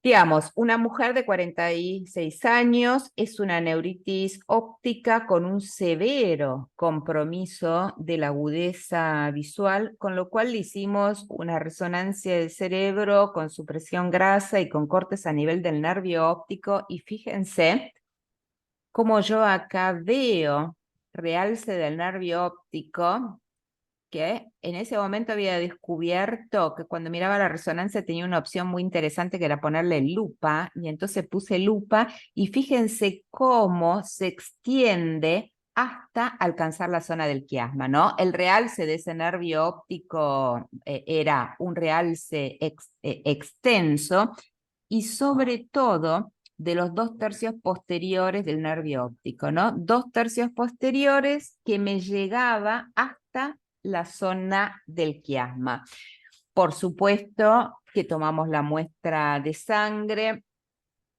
A: Digamos, una mujer de 46 años es una neuritis óptica con un severo compromiso de la agudeza visual, con lo cual le hicimos una resonancia del cerebro con supresión grasa y con cortes a nivel del nervio óptico. Y fíjense cómo yo acá veo realce del nervio óptico, que en ese momento había descubierto que cuando miraba la resonancia tenía una opción muy interesante que era ponerle lupa, y entonces puse lupa y fíjense cómo se extiende hasta alcanzar la zona del quiasma, ¿no? El realce de ese nervio óptico era un realce extenso y sobre todo de los 2/3 posteriores del nervio óptico, ¿no? 2/3 posteriores que me llegaba hasta la zona del quiasma. Por supuesto que tomamos la muestra de sangre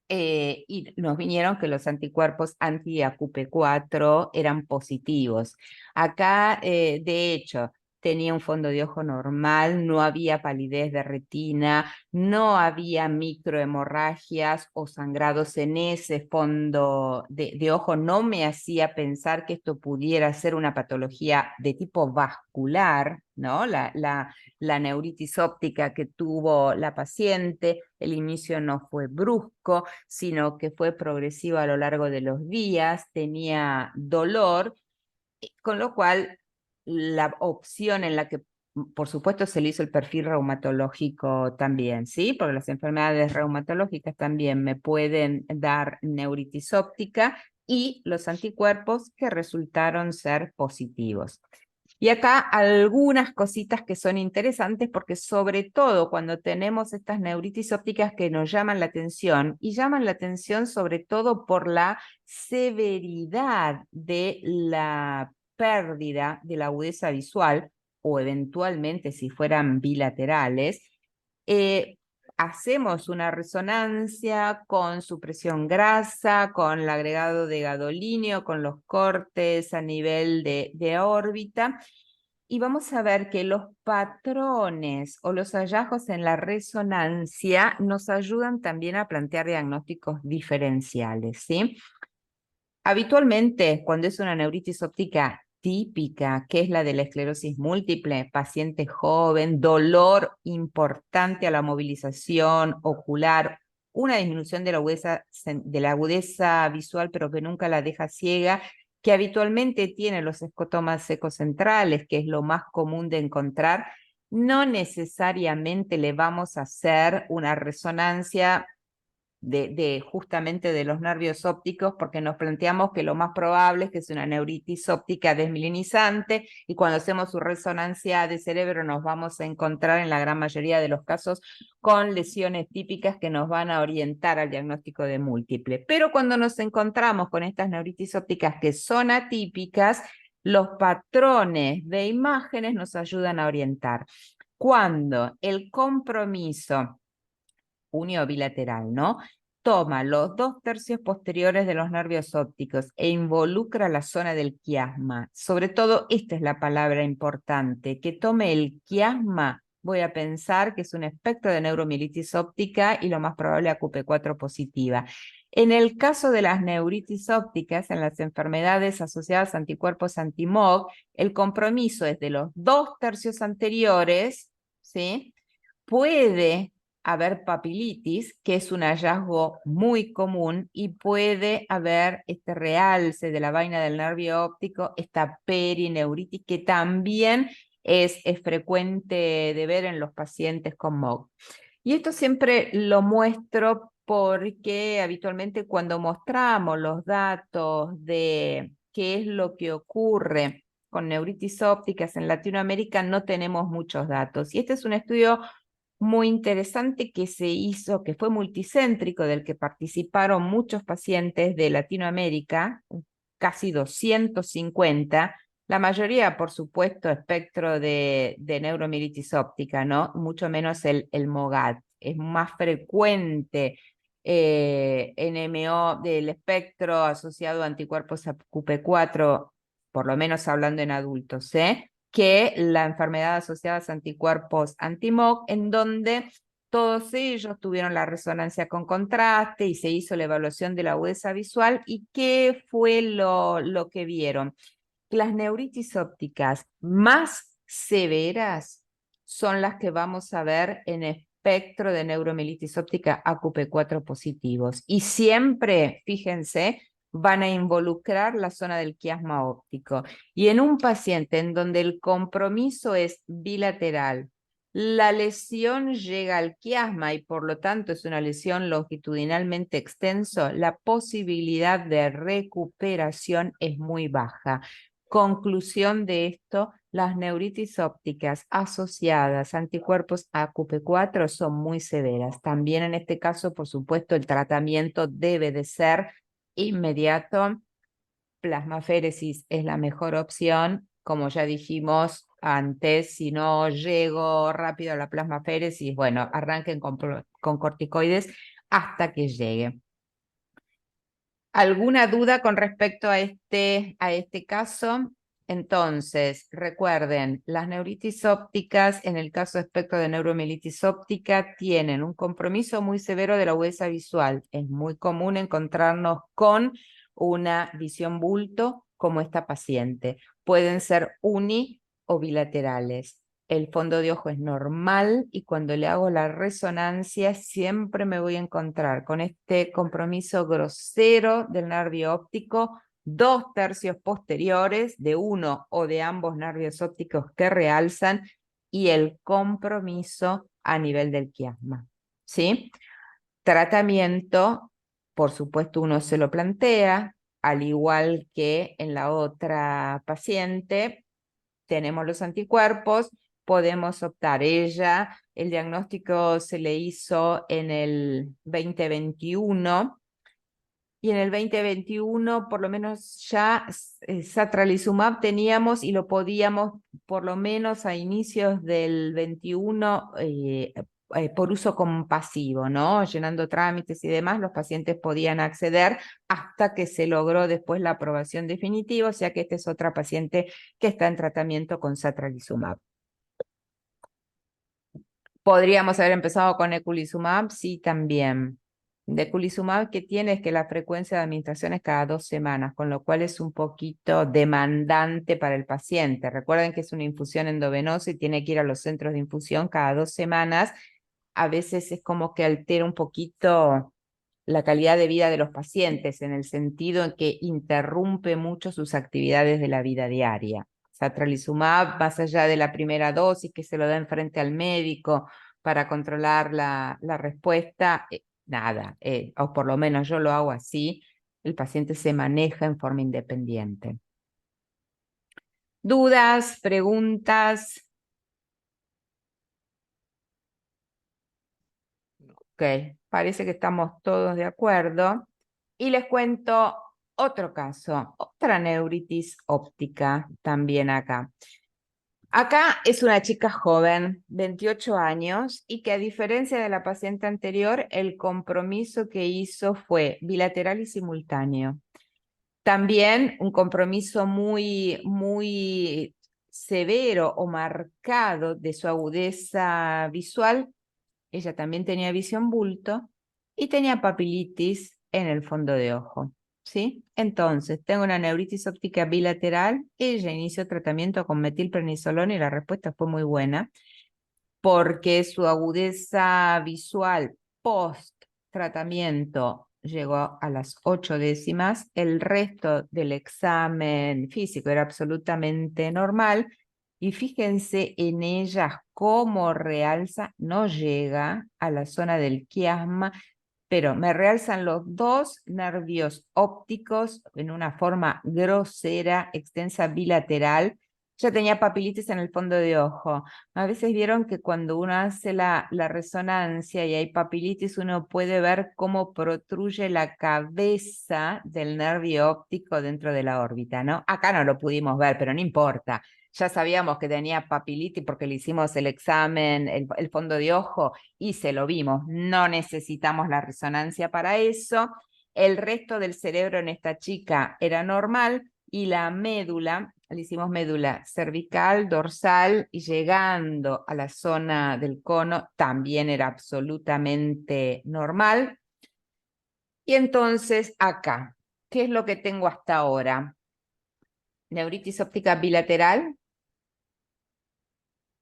A: y nos vinieron que los anticuerpos anti-AQP4 eran positivos. Acá, de hecho, tenía un fondo de ojo normal, no había palidez de retina, no había microhemorragias o sangrados en ese fondo de ojo. No me hacía pensar que esto pudiera ser una patología de tipo vascular, ¿no? La neuritis óptica que tuvo la paciente, el inicio no fue brusco, sino que fue progresivo a lo largo de los días, tenía dolor, con lo cual la opción en la que, por supuesto, se le hizo el perfil reumatológico también, ¿sí? Porque las enfermedades reumatológicas también me pueden dar neuritis óptica y los anticuerpos que resultaron ser positivos. Y acá algunas cositas que son interesantes porque sobre todo cuando tenemos estas neuritis ópticas que nos llaman la atención y llaman la atención sobre todo por la severidad de la pérdida de la agudeza visual o eventualmente si fueran bilaterales, hacemos una resonancia con supresión grasa, con el agregado de gadolíneo, con los cortes a nivel de órbita, y vamos a ver que los patrones o los hallazgos en la resonancia nos ayudan también a plantear diagnósticos diferenciales, ¿sí? Habitualmente, cuando es una neuritis óptica típica, que es la de la esclerosis múltiple, paciente joven, dolor importante a la movilización ocular, una disminución de la agudeza visual, pero que nunca la deja ciega, que habitualmente tiene los escotomas secos centrales, que es lo más común de encontrar, no necesariamente le vamos a hacer una resonancia justamente de los nervios ópticos, porque nos planteamos que lo más probable es que es una neuritis óptica desmielinizante, y cuando hacemos su resonancia de cerebro nos vamos a encontrar en la gran mayoría de los casos con lesiones típicas que nos van a orientar al diagnóstico de múltiple. Pero cuando nos encontramos con estas neuritis ópticas que son atípicas, los patrones de imágenes nos ayudan a orientar. Cuando el compromiso unio bilateral, ¿no? toma los 2/3 posteriores de los nervios ópticos e involucra la zona del quiasma. Sobre todo, esta es la palabra importante, que tome el quiasma. Voy a pensar que es un espectro de neuromielitis óptica y lo más probable AQP4 positiva. En el caso de las neuritis ópticas, en las enfermedades asociadas a anticuerpos anti-MOG, el compromiso es de los 2/3 anteriores, ¿sí? Puede haber papilitis, que es un hallazgo muy común, y puede haber este realce de la vaina del nervio óptico, esta perineuritis, que también es frecuente de ver en los pacientes con MOG. Y esto siempre lo muestro porque habitualmente cuando mostramos los datos de qué es lo que ocurre con neuritis ópticas en Latinoamérica, no tenemos muchos datos. Y este es un estudio muy interesante que se hizo, que fue multicéntrico, del que participaron muchos pacientes de Latinoamérica, casi 250, la mayoría, por supuesto, espectro de neuromielitis óptica, ¿no? Mucho menos el MOGAD. Es más frecuente NMO del espectro asociado a anticuerpos AQP4, por lo menos hablando en adultos, que la enfermedad asociada a anticuerpos anti-MOG, en donde todos ellos tuvieron la resonancia con contraste y se hizo la evaluación de la agudeza visual. ¿Y qué fue lo que vieron? Las neuritis ópticas más severas son las que vamos a ver en espectro de neuromielitis óptica AQP4 positivos. Y siempre, fíjense, van a involucrar la zona del quiasma óptico. Y en un paciente en donde el compromiso es bilateral, la lesión llega al quiasma y por lo tanto es una lesión longitudinalmente extenso, la posibilidad de recuperación es muy baja. Conclusión de esto, las neuritis ópticas asociadas a anticuerpos AQP4 son muy severas. También en este caso, por supuesto, el tratamiento debe de ser inmediato. Plasmaféresis es la mejor opción. Como ya dijimos antes, si no llego rápido a la plasmaféresis, bueno, arranquen con corticoides hasta que llegue. ¿Alguna duda con respecto a este caso? Entonces, recuerden, las neuritis ópticas, en el caso de espectro de neuromielitis óptica, tienen un compromiso muy severo de la agudeza visual. Es muy común encontrarnos con una visión bulto como esta paciente. Pueden ser uni o bilaterales. El fondo de ojo es normal y cuando le hago la resonancia siempre me voy a encontrar con este compromiso grosero del nervio óptico, 2/3 posteriores de uno o de ambos nervios ópticos que realzan y el compromiso a nivel del quiasma. ¿Sí? Tratamiento, por supuesto, uno se lo plantea, al igual que en la otra paciente, tenemos los anticuerpos, podemos optar. Ella, el diagnóstico se le hizo en el 2021 y en el 2021 por lo menos ya satralizumab teníamos y lo podíamos por lo menos a inicios del 21 por uso compasivo, ¿no? Llenando trámites y demás, los pacientes podían acceder hasta que se logró después la aprobación definitiva, o sea que esta es otra paciente que está en tratamiento con satralizumab. ¿Podríamos haber empezado con eculizumab? Sí, también. De eculizumab que tiene es que la frecuencia de administración es cada 2 semanas, con lo cual es un poquito demandante para el paciente. Recuerden que es una infusión endovenosa y tiene que ir a los centros de infusión cada 2 semanas. A veces es como que altera un poquito la calidad de vida de los pacientes, en el sentido en que interrumpe mucho sus actividades de la vida diaria. Satralizumab, más allá de la primera dosis que se lo da enfrente al médico para controlar la respuesta, nada, o por lo menos yo lo hago así, el paciente se maneja en forma independiente. ¿Dudas, preguntas? Ok, parece que estamos todos de acuerdo. Y les cuento otro caso, otra neuritis óptica también acá. Acá es una chica joven, 28 años, y que a diferencia de la paciente anterior, el compromiso que hizo fue bilateral y simultáneo. También un compromiso muy severo o marcado de su agudeza visual. Ella también tenía visión bulto y tenía papilitis en el fondo de ojo. ¿Sí? Entonces, tengo una neuritis óptica bilateral. Ella inició tratamiento con metilprednisolona y la respuesta fue muy buena porque su agudeza visual post tratamiento llegó a las 8 décimas. El resto del examen físico era absolutamente normal. Y fíjense en ellas cómo realza, no llega a la zona del quiasma, pero me realzan los dos nervios ópticos en una forma grosera, extensa, bilateral. Ya tenía papilitis en el fondo de ojo. A veces vieron que cuando uno hace la resonancia y hay papilitis, uno puede ver cómo protruye la cabeza del nervio óptico dentro de la órbita, ¿no? Acá no lo pudimos ver, pero no importa. Ya sabíamos que tenía papilitis porque le hicimos el examen, el fondo de ojo, y se lo vimos. No necesitamos la resonancia para eso. El resto del cerebro en esta chica era normal y la médula, le hicimos médula cervical, dorsal y llegando a la zona del cono, también era absolutamente normal. Y entonces acá, ¿qué es lo que tengo hasta ahora? Neuritis óptica bilateral.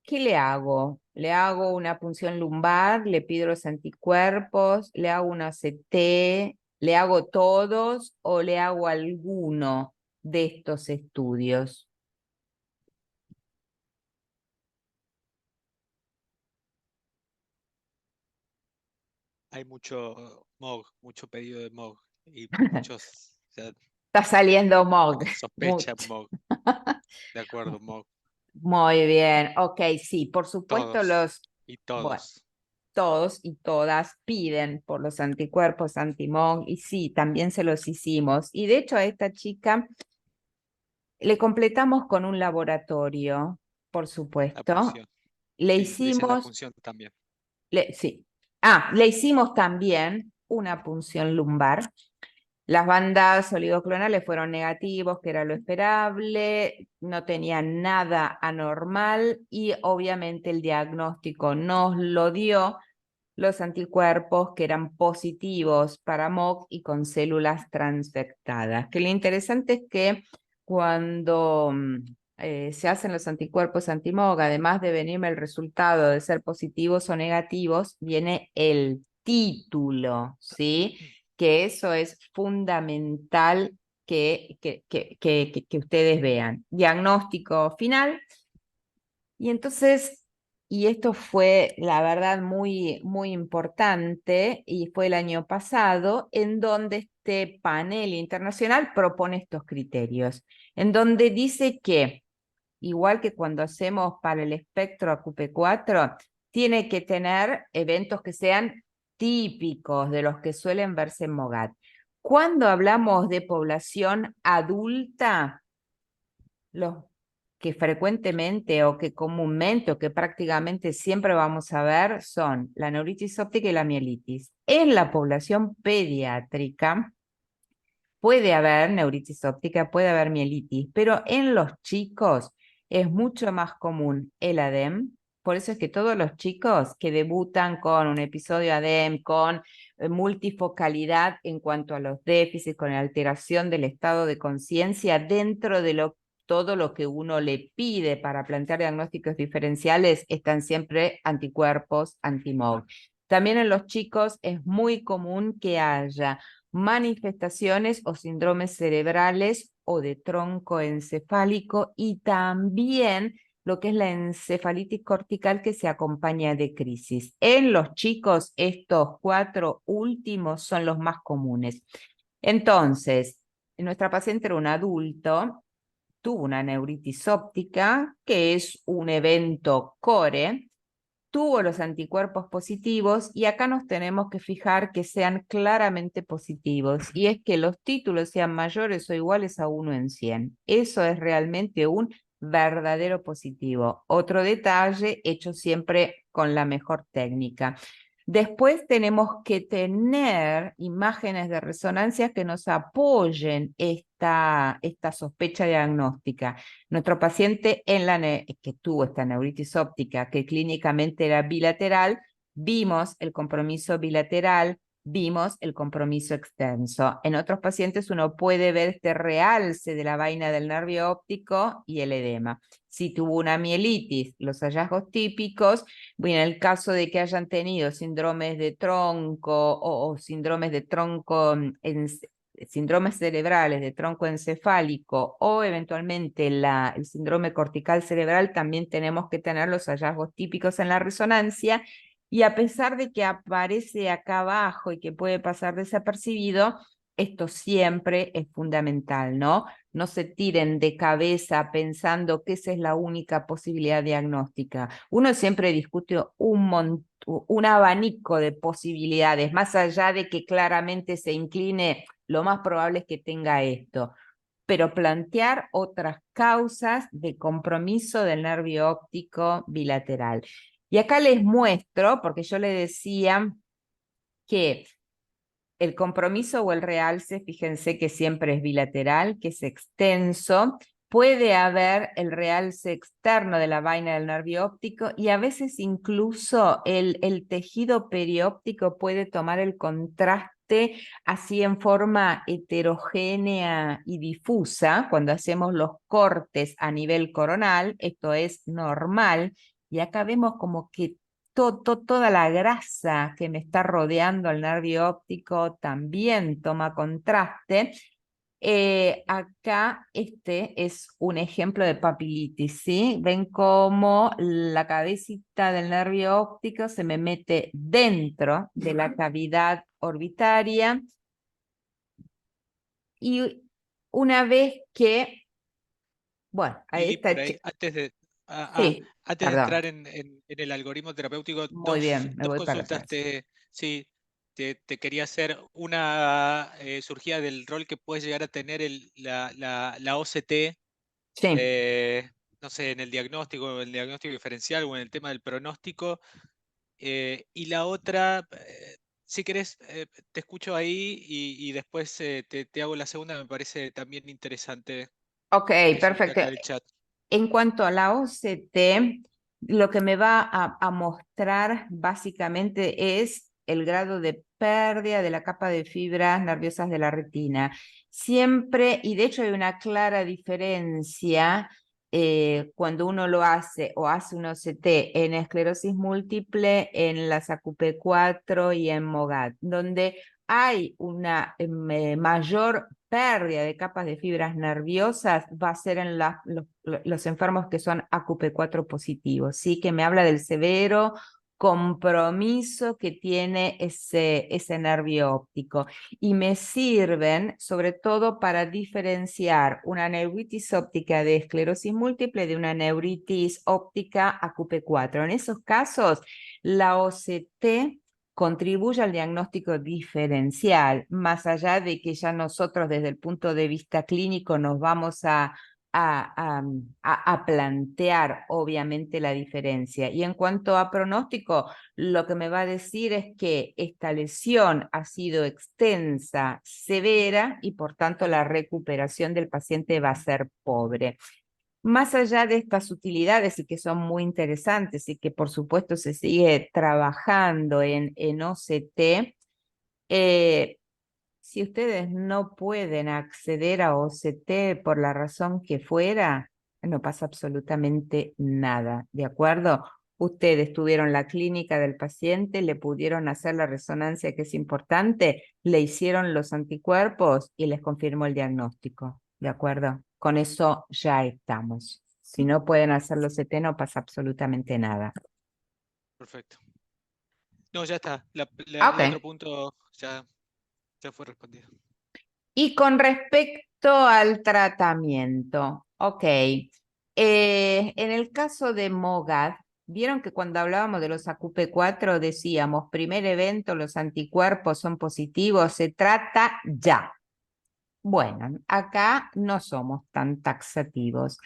A: ¿Qué le hago? ¿Le hago una punción lumbar? ¿Le pido los anticuerpos? ¿Le hago una CT? ¿Le hago todos o le hago alguno de estos estudios?
D: Hay mucho MOG, mucho pedido de MOG y muchos ya
A: Está saliendo MOG.
D: sospechan MOG. De acuerdo, MOG.
A: Muy bien, ok, sí, por supuesto
D: Todos y
A: bueno,
D: todos.
A: todos y todas piden por los anticuerpos anti-MOG y sí, también se los hicimos. Y de hecho a esta chica le completamos con un laboratorio, por
D: La
A: supuesto.
D: punción.
A: Le
D: Sí, le hice la
A: hicimos,
D: punción también.
A: sí. Le hicimos también una punción lumbar. Las bandas oligoclonales fueron negativos, que era lo esperable, no tenía nada anormal y obviamente el diagnóstico nos lo dio los anticuerpos que eran positivos para MOG y con células transfectadas. Que lo interesante es que cuando se hacen los anticuerpos anti-MOG, además de venirme el resultado de ser positivos o negativos, viene el título, ¿sí? Que eso es fundamental que ustedes vean. Diagnóstico final. Y entonces, y esto fue, la verdad, muy importante, y fue el año pasado, en donde este panel internacional propone estos criterios, en donde dice que, igual que cuando hacemos para el espectro AQP4, tiene que tener eventos que sean típicos de los que suelen verse en MOGAD. Cuando hablamos de población adulta, los que frecuentemente o que comúnmente o que prácticamente siempre vamos a ver son la neuritis óptica y la mielitis. En la población pediátrica puede haber neuritis óptica, puede haber mielitis, pero en los chicos es mucho más común el ADEM. Por eso es que todos los chicos que debutan con un episodio ADEM, con multifocalidad en cuanto a los déficits, con alteración del estado de conciencia, dentro de todo lo que uno le pide para plantear diagnósticos diferenciales, están siempre anticuerpos, anti-MOG. También en los chicos es muy común que haya manifestaciones o síndromes cerebrales o de tronco encefálico y también lo que es la encefalitis cortical que se acompaña de crisis. En los chicos, estos 4 últimos son los más comunes. Entonces, nuestra paciente era un adulto, tuvo una neuritis óptica, que es un evento core, tuvo los anticuerpos positivos y acá nos tenemos que fijar que sean claramente positivos y es que los títulos sean mayores o iguales a 1 en 100. Eso es realmente un verdadero positivo. Otro detalle hecho siempre con la mejor técnica. Después tenemos que tener imágenes de resonancia que nos apoyen esta sospecha diagnóstica. Nuestro paciente que tuvo esta neuritis óptica, que clínicamente era bilateral, vimos el compromiso bilateral, vimos el compromiso extenso. En otros pacientes uno puede ver este realce de la vaina del nervio óptico y el edema. Si tuvo una mielitis, los hallazgos típicos, bueno, en el caso de que hayan tenido síndromes de tronco o síndromes de tronco, síndromes cerebrales de tronco encefálico o eventualmente el síndrome cortical cerebral, también tenemos que tener los hallazgos típicos en la resonancia. Y a pesar de que aparece acá abajo y que puede pasar desapercibido, esto siempre es fundamental, ¿no? No se tiren de cabeza pensando que esa es la única posibilidad diagnóstica. Uno siempre discute un abanico de posibilidades, más allá de que claramente se incline, lo más probable es que tenga esto, pero plantear otras causas de compromiso del nervio óptico bilateral. Y acá les muestro, porque yo les decía que el compromiso o el realce, fíjense que siempre es bilateral, que es extenso. Puede haber el realce externo de la vaina del nervio óptico y a veces incluso el tejido perióptico puede tomar el contraste así en forma heterogénea y difusa cuando hacemos los cortes a nivel coronal. Esto es normal. Y acá vemos como que toda la grasa que me está rodeando el nervio óptico también toma contraste. Acá este es un ejemplo de papilitis, ¿sí? Ven cómo la cabecita del nervio óptico se me mete dentro de la cavidad orbitaria y una vez que, bueno, ahí
D: Lili,
A: está,
D: por ahí,
A: sí,
D: antes de
A: perdón,
D: entrar en el algoritmo terapéutico,
A: muy bien, me
D: dos
A: voy para
D: consultas.
A: atrás.
D: Sí, te quería hacer una surgida del rol que puede llegar a tener la OCT,
A: Sí.
D: no sé, en el diagnóstico diferencial o en el tema del pronóstico. Y la otra, si querés, te escucho ahí y después te hago la segunda, me parece también interesante
A: Ok,
D: que surge
A: perfecto.
D: acá del chat.
A: En cuanto a la OCT, lo que me va a mostrar básicamente es el grado de pérdida de la capa de fibras nerviosas de la retina. Siempre, y de hecho hay una clara diferencia cuando uno lo hace o hace un OCT en esclerosis múltiple, en las AQP4 y en MOGAD, donde hay una mayor pérdida de capas de fibras nerviosas va a ser en los enfermos que son AQP4 positivos, ¿sí? Que me habla del severo compromiso que tiene ese nervio óptico. Y me sirven sobre todo para diferenciar una neuritis óptica de esclerosis múltiple de una neuritis óptica AQP4. En esos casos, la OCT contribuye al diagnóstico diferencial, más allá de que ya nosotros desde el punto de vista clínico nos vamos a plantear obviamente la diferencia. Y en cuanto a pronóstico, lo que me va a decir es que esta lesión ha sido extensa, severa y por tanto la recuperación del paciente va a ser pobre. Más allá de estas utilidades y que son muy interesantes y que por supuesto se sigue trabajando en OCT, si ustedes no pueden acceder a OCT por la razón que fuera, no pasa absolutamente nada, ¿de acuerdo? Ustedes tuvieron la clínica del paciente, le pudieron hacer la resonancia que es importante, le hicieron los anticuerpos y les confirmó el diagnóstico, ¿de acuerdo? Con eso ya estamos. Si no pueden hacer los CT no pasa absolutamente nada.
D: Perfecto. No, ya está. El otro
A: Ok.
D: punto ya fue respondido.
A: Y con respecto al tratamiento, ok, en el caso de MOGAD, vieron que cuando hablábamos de los AQP4 decíamos, primer evento, los anticuerpos son positivos, se trata ya. Bueno, acá no somos tan taxativos.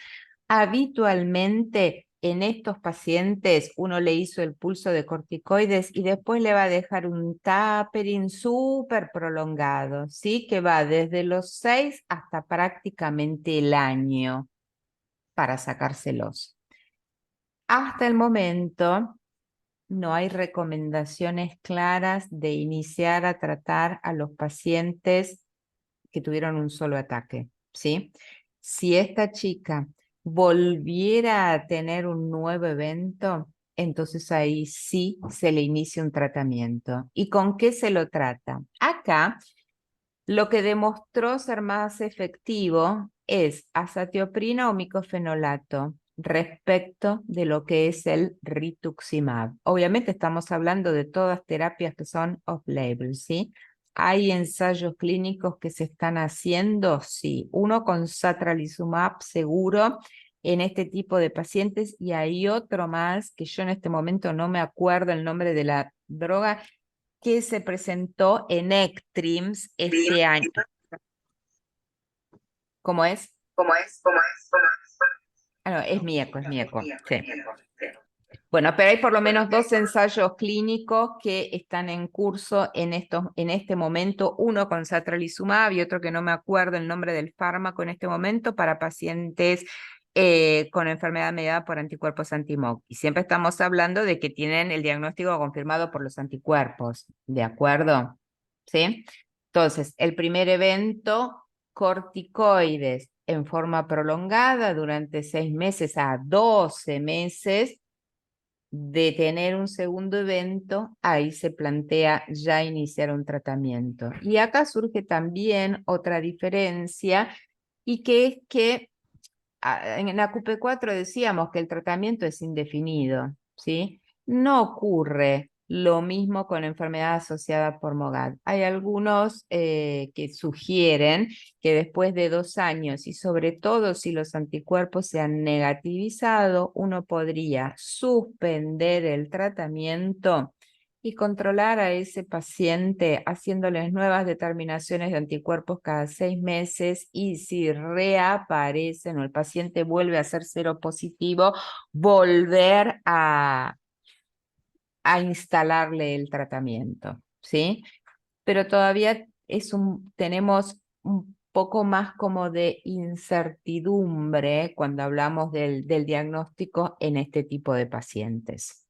A: Habitualmente en estos pacientes uno le hizo el pulso de corticoides y después le va a dejar un tapering súper prolongado, ¿sí? Que va desde los 6 hasta prácticamente el año para sacárselos. Hasta el momento no hay recomendaciones claras de iniciar a tratar a los pacientes que tuvieron un solo ataque, ¿sí? Si esta chica volviera a tener un nuevo evento, entonces ahí sí se le inicia un tratamiento. ¿Y con qué se lo trata? Acá lo que demostró ser más efectivo es azatioprina o micofenolato respecto de lo que es el rituximab. Obviamente estamos hablando de todas terapias que son off-label, ¿sí? ¿Hay ensayos clínicos que se están haciendo? Sí. Uno con satralizumab seguro en este tipo de pacientes y hay otro más que yo en este momento no me acuerdo el nombre de la droga que se presentó en ECTRIMS este año. ¿Cómo es? Ah, no, es Mieco, sí. Bueno, pero hay por lo menos 2 ensayos clínicos que están en curso en este momento, uno con satralizumab y otro que no me acuerdo el nombre del fármaco en este momento para pacientes con enfermedad mediada por anticuerpos anti-MOG. Y siempre estamos hablando de que tienen el diagnóstico confirmado por los anticuerpos, ¿de acuerdo? ¿Sí? Entonces, el primer evento, corticoides en forma prolongada durante 6 meses a 12 meses, de tener un segundo evento, ahí se plantea ya iniciar un tratamiento. Y acá surge también otra diferencia, y que es que en la QP4 decíamos que el tratamiento es indefinido, ¿sí? No ocurre lo mismo con enfermedad asociada por MOGAD. Hay algunos que sugieren que después de 2 años y sobre todo si los anticuerpos se han negativizado, uno podría suspender el tratamiento y controlar a ese paciente haciéndoles nuevas determinaciones de anticuerpos cada 6 meses y si reaparecen o el paciente vuelve a ser seropositivo, volver a instalarle el tratamiento, ¿sí? Pero todavía tenemos un poco más como de incertidumbre cuando hablamos del diagnóstico en este tipo de pacientes.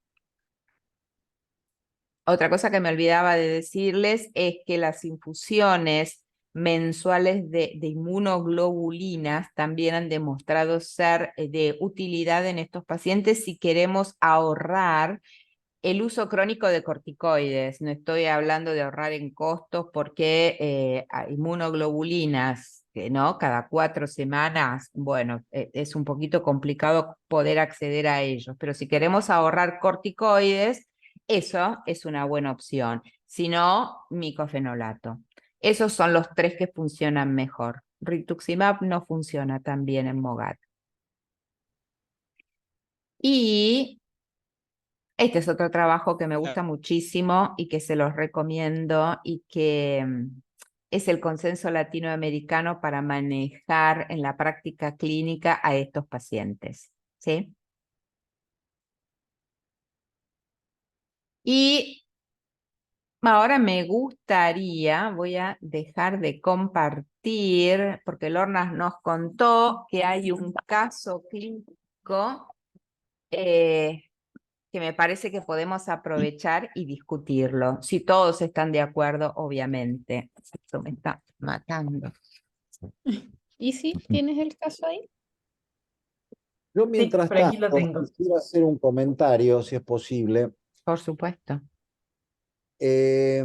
A: Otra cosa que me olvidaba de decirles es que las infusiones mensuales de inmunoglobulinas también han demostrado ser de utilidad en estos pacientes si queremos ahorrar el uso crónico de corticoides. No estoy hablando de ahorrar en costos porque inmunoglobulinas, ¿no? Cada 4 semanas, bueno, es un poquito complicado poder acceder a ellos, pero si queremos ahorrar corticoides, eso es una buena opción. Si no, micofenolato. Esos son los 3 que funcionan mejor. Rituximab no funciona tan bien en MOGAD. Y este es otro trabajo que me gusta muchísimo y que se los recomiendo y que es el consenso latinoamericano para manejar en la práctica clínica a estos pacientes, ¿sí? Y ahora me gustaría, voy a dejar de compartir, porque Lorna nos contó que hay un caso clínico que me parece que podemos aprovechar y discutirlo, si todos están de acuerdo, obviamente. Esto me está matando.
C: ¿Y si tienes el caso ahí?
E: Yo mientras
A: por aquí lo
E: tanto
A: tengo.
E: quisiera hacer un comentario, si es posible.
A: Por supuesto.
E: Eh,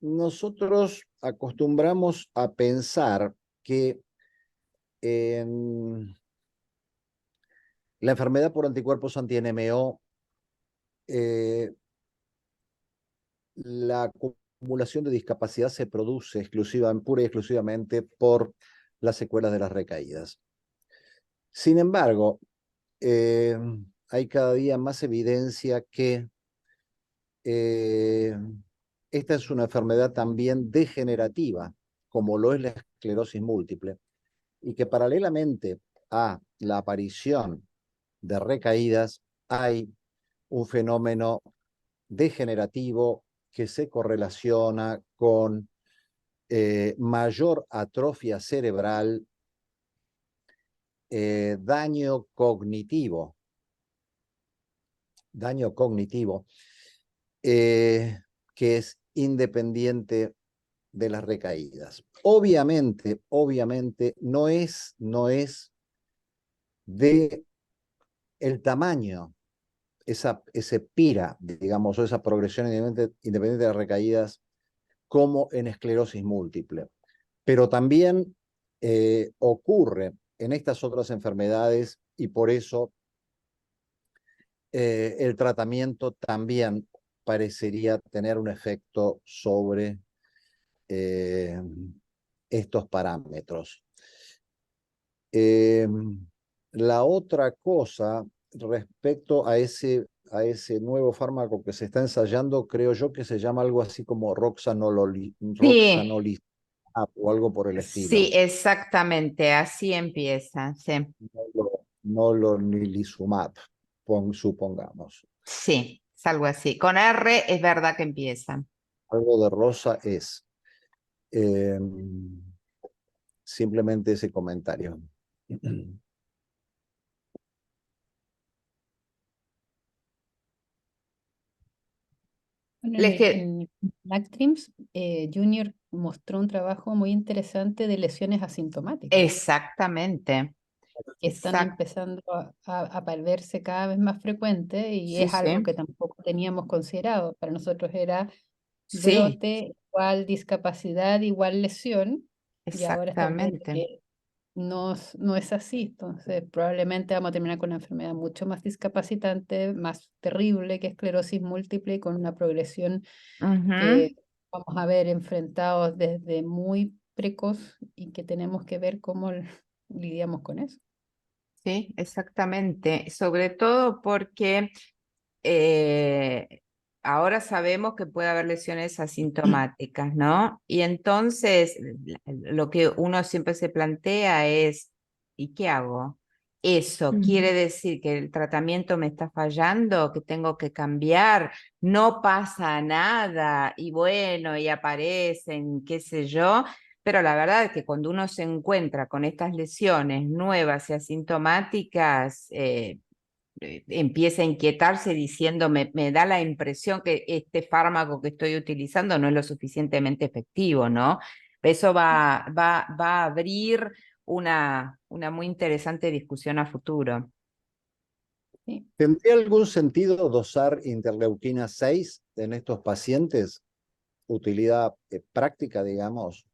E: Nosotros acostumbramos a pensar que en la enfermedad por anticuerpos anti-NMO, la acumulación de discapacidad se produce pura y exclusivamente por las secuelas de las recaídas. Sin embargo, hay cada día más evidencia que esta es una enfermedad también degenerativa, como lo es la esclerosis múltiple, y que paralelamente a la aparición de recaídas, hay un fenómeno degenerativo que se correlaciona con mayor atrofia cerebral, daño cognitivo, que es independiente de las recaídas. Obviamente no es de el tamaño, ese PIRA, digamos, o esa progresión independiente de las recaídas, como en esclerosis múltiple. Pero también ocurre en estas otras enfermedades y por eso el tratamiento también parecería tener un efecto sobre estos parámetros. La otra cosa respecto a ese nuevo fármaco que se está ensayando, creo yo que se llama algo así como roxanolizumab o algo por el estilo.
A: Sí, exactamente, así empieza. Sí,
E: Nololizumab, supongamos.
A: sí, es algo así. Con R es verdad que empieza.
E: Algo de rosa es. Simplemente ese comentario.
C: Bueno,
A: Les que...
C: en Blackstreams, Junior mostró un trabajo muy interesante de lesiones asintomáticas
A: Exactamente.
C: que están empezando a verse cada vez más frecuente y
A: Sí,
C: es algo
A: sí,
C: que tampoco teníamos considerado. Para nosotros era
A: sí,
C: brote igual discapacidad igual lesión y ahora estamos viendo
A: exactamente.
C: que no es así. Entonces probablemente vamos a terminar con una enfermedad mucho más discapacitante, más terrible que esclerosis múltiple, con una progresión
A: Ujú.
C: que vamos a ver enfrentados desde muy precoz y que tenemos que ver cómo lidiamos con eso.
A: Sí, exactamente. Sobre todo porque ahora sabemos que puede haber lesiones asintomáticas, ¿no? Y entonces lo que uno siempre se plantea es, ¿y qué hago? ¿Eso quiere decir que el tratamiento me está fallando, que tengo que cambiar? No pasa nada y bueno, y aparecen, qué sé yo. Pero la verdad es que cuando uno se encuentra con estas lesiones nuevas y asintomáticas, empieza a inquietarse diciendo, me da la impresión que este fármaco que estoy utilizando no es lo suficientemente efectivo, ¿no? Eso va a abrir una muy interesante discusión a futuro.
C: Sí.
E: ¿Tendría algún sentido dosar interleuquina 6 en estos pacientes? Utilidad práctica, digamos.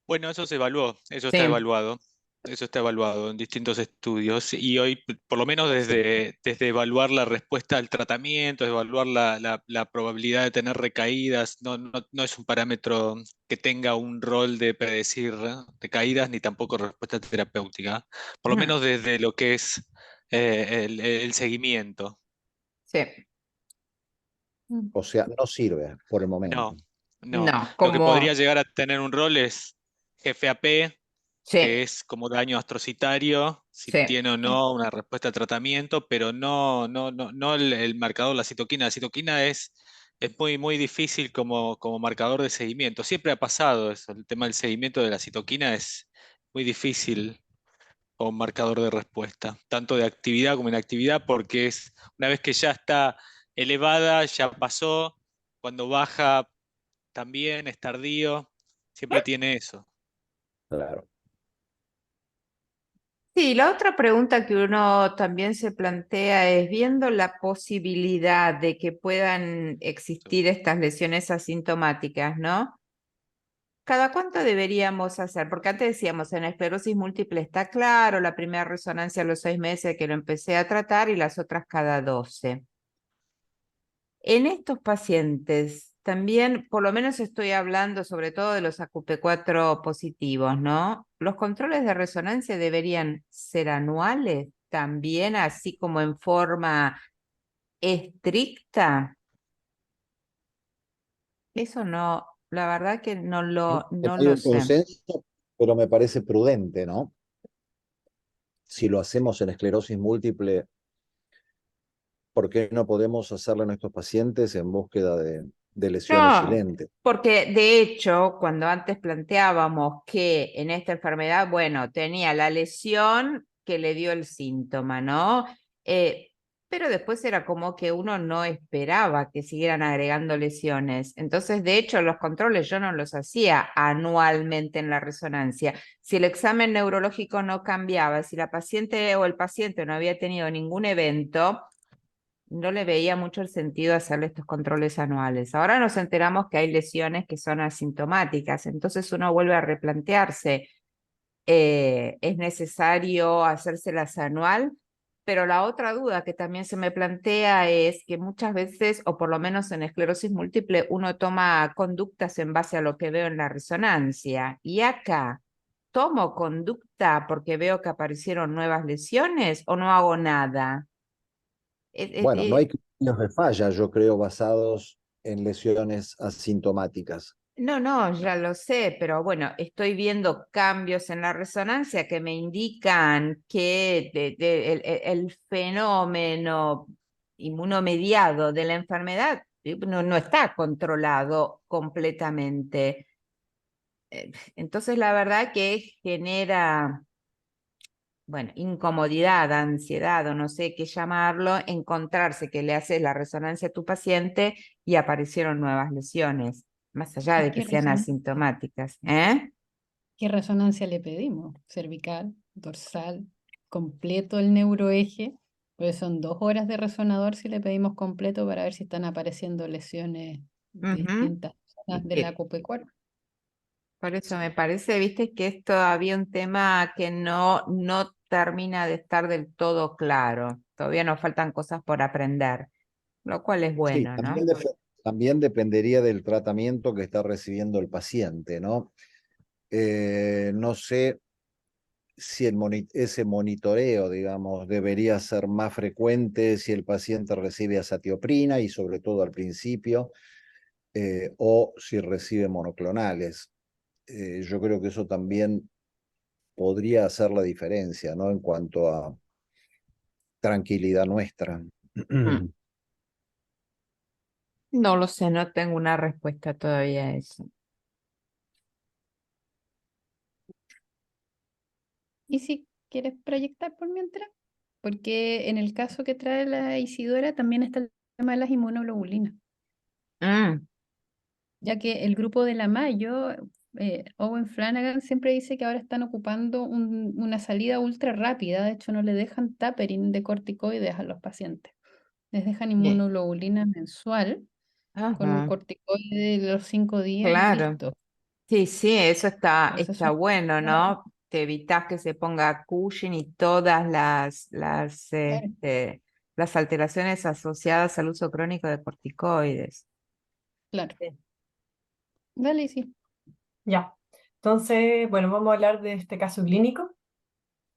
D: Bueno, eso se evaluó, eso está
A: Sí,
D: evaluado. Eso está evaluado en distintos estudios y hoy, por lo menos desde evaluar la respuesta al tratamiento, evaluar la probabilidad de tener recaídas, no es un parámetro que tenga un rol de predecir recaídas ni tampoco respuesta terapéutica, por lo
A: no,
D: menos desde lo que es el seguimiento.
A: sí,
E: O sea, no sirve por el momento.
D: No, no.
A: no,
D: Lo que
A: como,
D: podría llegar a tener un rol es GFAP, que
A: sí,
D: es como daño astrocitario, si
A: sí,
D: tiene o no una respuesta al tratamiento, pero no el marcador, la citoquina. La citoquina es muy difícil como marcador de seguimiento. Siempre ha pasado eso, el tema del seguimiento de la citoquina es muy difícil como marcador de respuesta, tanto de actividad como inactividad, porque es una vez que ya está elevada, ya pasó, cuando baja también es tardío, siempre tiene eso.
E: Claro.
A: sí. La otra pregunta que uno también se plantea es, viendo la posibilidad de que puedan existir estas lesiones asintomáticas, ¿no? ¿Cada cuánto deberíamos hacer? Porque antes decíamos, en esclerosis múltiple está claro, la primera resonancia a los 6 meses que lo empecé a tratar y las otras cada 12. En estos pacientes también, por lo menos estoy hablando sobre todo de los AQP4 positivos, ¿no? Los controles de resonancia deberían ser anuales también, así como en forma estricta. Eso no, la verdad que
E: No
A: no
E: hay
A: lo
E: un
A: sé.
E: consenso, pero me parece prudente, ¿no? si lo hacemos en esclerosis múltiple, ¿por qué no podemos hacerlo a nuestros pacientes en búsqueda de lesiones
A: No,
E: silentes?
A: porque de hecho, cuando antes planteábamos que en esta enfermedad, bueno, tenía la lesión que le dio el síntoma, ¿no? Pero después era como que uno no esperaba que siguieran agregando lesiones. Entonces, de hecho, los controles yo no los hacía anualmente en la resonancia. Si el examen neurológico no cambiaba, si la paciente o el paciente no había tenido ningún evento, no le veía mucho el sentido hacerle estos controles anuales. Ahora nos enteramos que hay lesiones que son asintomáticas, entonces uno vuelve a replantearse, ¿es necesario hacérselas anual? Pero la otra duda que también se me plantea es que muchas veces, o por lo menos en esclerosis múltiple, uno toma conductas en base a lo que veo en la resonancia. Y acá, ¿tomo conducta porque veo que aparecieron nuevas lesiones o no hago nada?
E: Bueno, no hay criterios de falla, yo creo, basados en lesiones asintomáticas.
A: No, ya lo sé, pero bueno, estoy viendo cambios en la resonancia que me indican que el fenómeno inmunomediado de la enfermedad no está controlado completamente. Entonces, la verdad que genera, bueno, incomodidad, ansiedad o no sé qué llamarlo, encontrarse que le haces la resonancia a tu paciente y aparecieron nuevas lesiones, más allá de que
C: ¿Qué
A: sean asintomáticas. ¿Eh?
C: qué resonancia le pedimos? Cervical, dorsal, completo el neuroeje. Pues son 2 horas de resonador si le pedimos completo para ver si están apareciendo lesiones de
A: Ujú.
C: distintas zonas de la copecuar.
A: Por eso me parece, viste, que es todavía un tema que no termina de estar del todo claro. Todavía nos faltan cosas por aprender, lo cual es
E: Sí,
A: bueno, ¿no?
E: también dependería del tratamiento que está recibiendo el paciente, ¿no? No sé si ese monitoreo, digamos, debería ser más frecuente si el paciente recibe azatioprina y sobre todo al principio, o si recibe monoclonales. Yo creo que eso también podría hacer la diferencia, ¿no? En cuanto a tranquilidad nuestra.
A: Mm. No lo sé, no tengo una respuesta todavía a eso.
C: ¿Y si quieres proyectar por mientras? Porque en el caso que trae la Isidora también está el tema de las inmunoglobulinas,
A: Mm,
C: ya que el grupo de la Mayo, Owen Flanagan siempre dice que ahora están ocupando una salida ultra rápida, de hecho no le dejan tapering de corticoides a los pacientes, les dejan
A: bien.
C: inmunoglobulina mensual con un
A: Ajá,
C: corticoide de los 5 días y
A: claro.
C: listo.
A: Sí, sí, eso
C: Entonces
A: está
C: son
A: bueno, ¿no? Te evitas que se ponga Cushing y todas
C: claro,
A: las alteraciones asociadas al uso crónico de corticoides.
C: claro.
A: Sí.
C: Dale, sí.
F: Ya. Entonces, bueno, vamos a hablar de este caso clínico.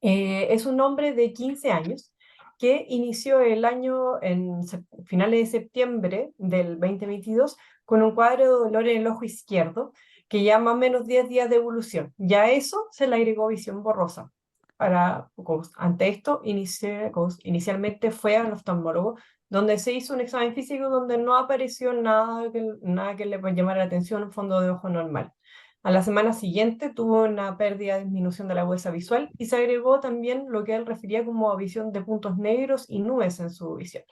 F: Es un hombre de 15 años que inició el año en finales de septiembre del 2022 con un cuadro de dolor en el ojo izquierdo que ya más o menos 10 días de evolución. Ya a eso se le agregó visión borrosa. Ante esto, inicialmente fue al oftalmólogo, donde se hizo un examen físico donde no apareció nada que le llamara la atención, un fondo de ojo normal. A la semana siguiente tuvo una pérdida de disminución de la agudeza visual y se agregó también lo que él refería como visión de puntos negros y nubes en su visión.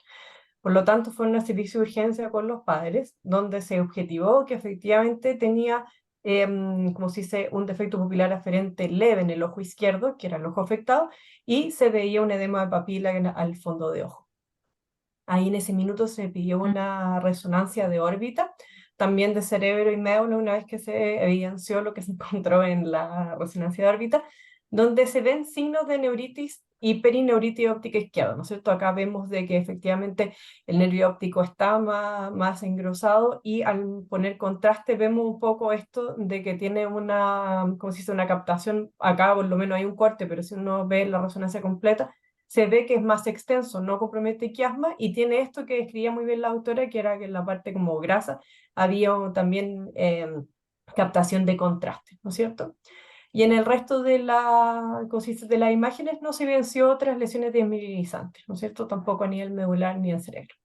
F: Por lo tanto, fue un servicio de urgencia con los padres, donde se objetivó que efectivamente tenía, como se dice, un defecto pupilar aferente leve en el ojo izquierdo, que era el ojo afectado, y se veía un edema de papila al fondo de ojo. Ahí en ese minuto se pidió una resonancia de órbita, también de cerebro y médula, una vez que se evidenció lo que se encontró en la resonancia de órbita, donde se ven signos de neuritis y perineuritis óptica izquierda, ¿no es cierto? Acá vemos de que efectivamente el nervio óptico está más engrosado y al poner contraste vemos un poco esto de que tiene una, como se dice, una captación, acá por lo menos hay un corte, pero si uno ve la resonancia completa, se ve que es más extenso, no compromete quiasma y tiene esto que describía muy bien la autora, que era que en la parte como grasa había también captación de contraste, ¿no es cierto? y en el resto de, de las imágenes no se evidenció otras lesiones desmineralizantes, ¿no es cierto? Tampoco a nivel medular ni en cerebro.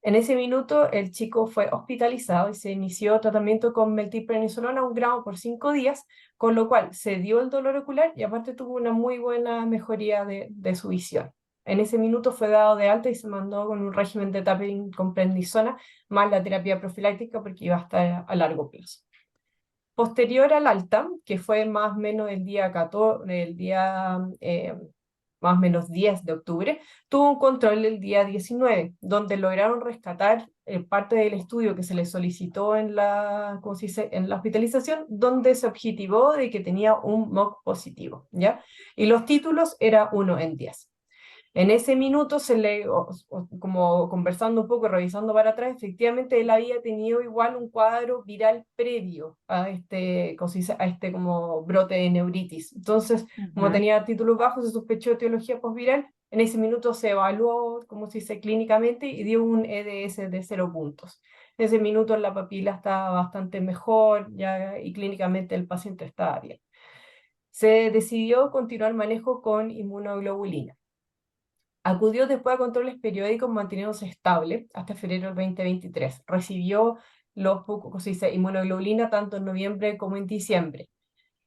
F: En ese minuto el chico fue hospitalizado y se inició tratamiento con metilprednisolona 1 gramo por 5 días, con lo cual se dio el dolor ocular y aparte tuvo una muy buena mejoría de su visión. En ese minuto fue dado de alta y se mandó con un régimen de tapering con prednisona más la terapia profiláctica porque iba a estar a largo plazo. Posterior al alta, que fue más o menos el día 14, más o menos 10 de octubre, tuvo un control el día 19, donde lograron rescatar parte del estudio que se le solicitó en la, ¿cómo se dice?, en la hospitalización, donde se objetivó de que tenía un MOC positivo, ¿ya? Y los títulos era 1 en 10. En ese minuto como conversando un poco, revisando para atrás, efectivamente él había tenido igual un cuadro viral previo a este como brote de neuritis. Entonces, como tenía títulos bajos, se sospechó etiología postviral. En ese minuto se evaluó, como se dice, clínicamente y dio un EDS de 0 puntos. En ese minuto la papila estaba bastante mejor ya, y clínicamente el paciente estaba bien. Se decidió continuar manejo con inmunoglobulina. Acudió después a controles periódicos manteniéndose estable hasta febrero del 2023. Recibió inmunoglobulina tanto en noviembre como en diciembre.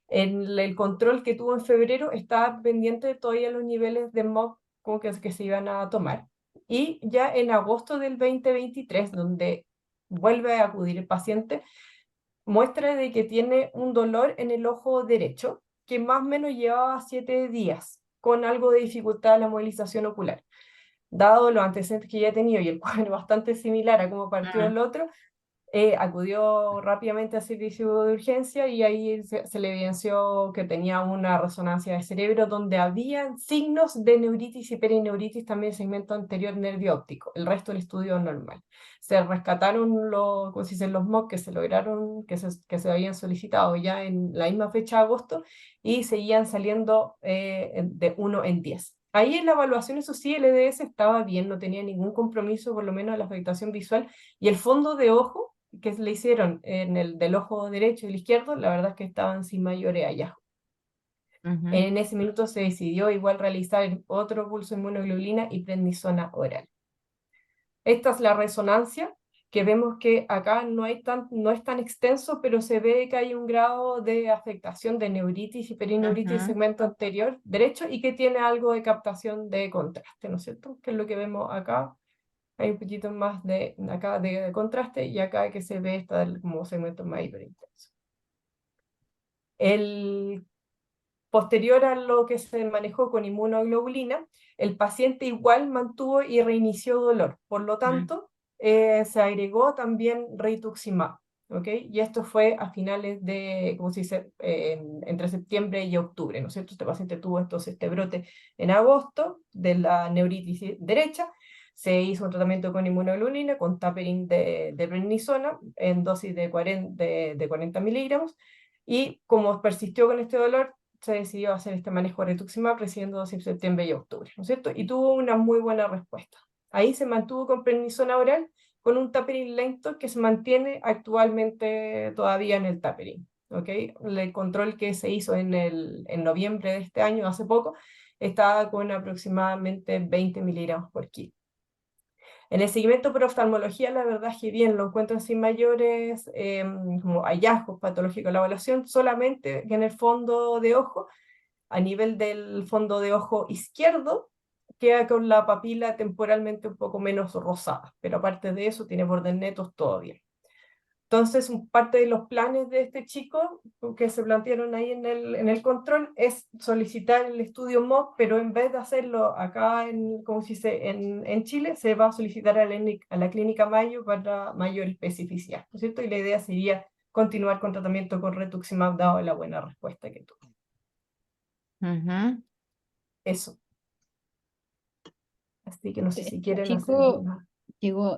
F: En el control que tuvo en febrero estaba pendiente de todavía los niveles de MOC como que se iban a tomar. Y ya en agosto del 2023, donde vuelve a acudir el paciente, muestra de que tiene un dolor en el ojo derecho, que más o menos llevaba 7 días, con algo de dificultad en la movilización ocular. Dado los antecedentes que ya he tenido y el cuadro bastante similar a cómo partió el otro, acudió rápidamente al servicio de urgencia y ahí se le evidenció que tenía una resonancia de cerebro donde había signos de neuritis y perineuritis, también segmento anterior nervio óptico. El resto del estudio normal. Se rescataron los MOC que se lograron, que se habían solicitado ya en la misma fecha de agosto y seguían saliendo de 1 en 10. Ahí en la evaluación, eso sí, el EDS estaba bien, no tenía ningún compromiso, por lo menos en la afectación visual, y el fondo de ojo que le hicieron en el del ojo derecho y el izquierdo, la verdad es que estaban sin mayores hallazgos. En ese minuto se decidió igual realizar otro pulso de inmunoglobulina y prednisona oral. Esta es la resonancia, que vemos que acá no es tan extenso, pero se ve que hay un grado de afectación de neuritis y perineuritis segmento anterior derecho y que tiene algo de captación de contraste, ¿no es cierto? Que es lo que vemos acá. Hay un poquito más de acá de contraste y acá que se ve como segmento más hiperintenso. El posterior a lo que se manejó con inmunoglobulina, el paciente igual mantuvo y reinició dolor. Por lo tanto, se agregó también rituximab. ¿Okay? Y esto fue a finales de, ¿cómo se dice?, entre septiembre y octubre, ¿no es cierto? Este paciente tuvo este brote en agosto de la neuritis derecha. Se hizo un tratamiento con inmunoglobulina, con tapering de prednisona en dosis de 40 miligramos. Y como persistió con este dolor, se decidió hacer este manejo de rituximab recibiendo dosis en septiembre y octubre, ¿no es cierto? Y tuvo una muy buena respuesta. Ahí se mantuvo con prednisona oral con un tapering lento que se mantiene actualmente todavía en el tapering. ¿Okay? El control que se hizo en noviembre de este año, hace poco, estaba con aproximadamente 20 miligramos por kilo. En el seguimiento por oftalmología, la verdad es que bien, lo encuentran sin mayores como hallazgos patológicos en la evaluación, solamente que en el fondo de ojo, a nivel del fondo de ojo izquierdo, queda con la papila temporalmente un poco menos rosada, pero aparte de eso tiene bordes netos, todo bien. Entonces, parte de los planes de este chico que se plantearon ahí en el control es solicitar el estudio MOC, pero en vez de hacerlo acá como se dice, en Chile, se va a solicitar a la Clínica Mayo para mayor especificidad, ¿no es cierto? Y la idea sería continuar con tratamiento con rituximab dado la buena respuesta que tuvo. Eso. Así que no sé si quieren hacer
C: Chico
F: más.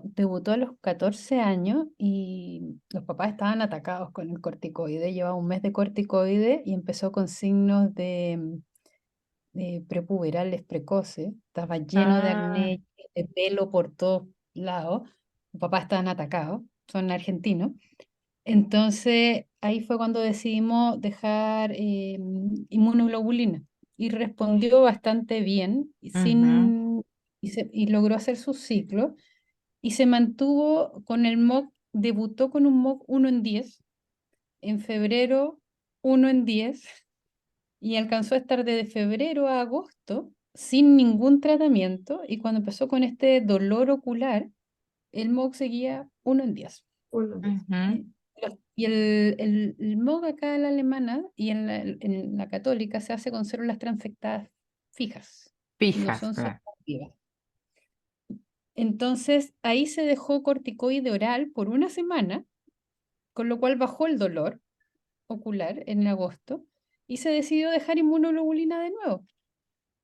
C: debutó a los 14 años y los papás estaban atacados con el corticoide. Llevaba un mes de corticoide y empezó con signos de prepuberales precoces. Estaba lleno de acné, de pelo por todos lados. Los papás estaban atacados, son argentinos. Entonces, ahí fue cuando decidimos dejar inmunoglobulina y respondió bastante bien y logró hacer su ciclo y se mantuvo con el MOC, debutó con un MOC 1 en 10, en febrero 1 en 10 y alcanzó a estar desde febrero a agosto sin ningún tratamiento y cuando empezó con este dolor ocular, el MOC seguía 1 en 10.
F: Uno.
C: Y el MOG acá en la alemana y en la católica se hace con células transfectadas fijas, no
A: Fijas,
C: son
A: claro.
C: células vivas. Entonces ahí se dejó corticoide oral por una semana, con lo cual bajó el dolor ocular en agosto y se decidió dejar inmunoglobulina de nuevo.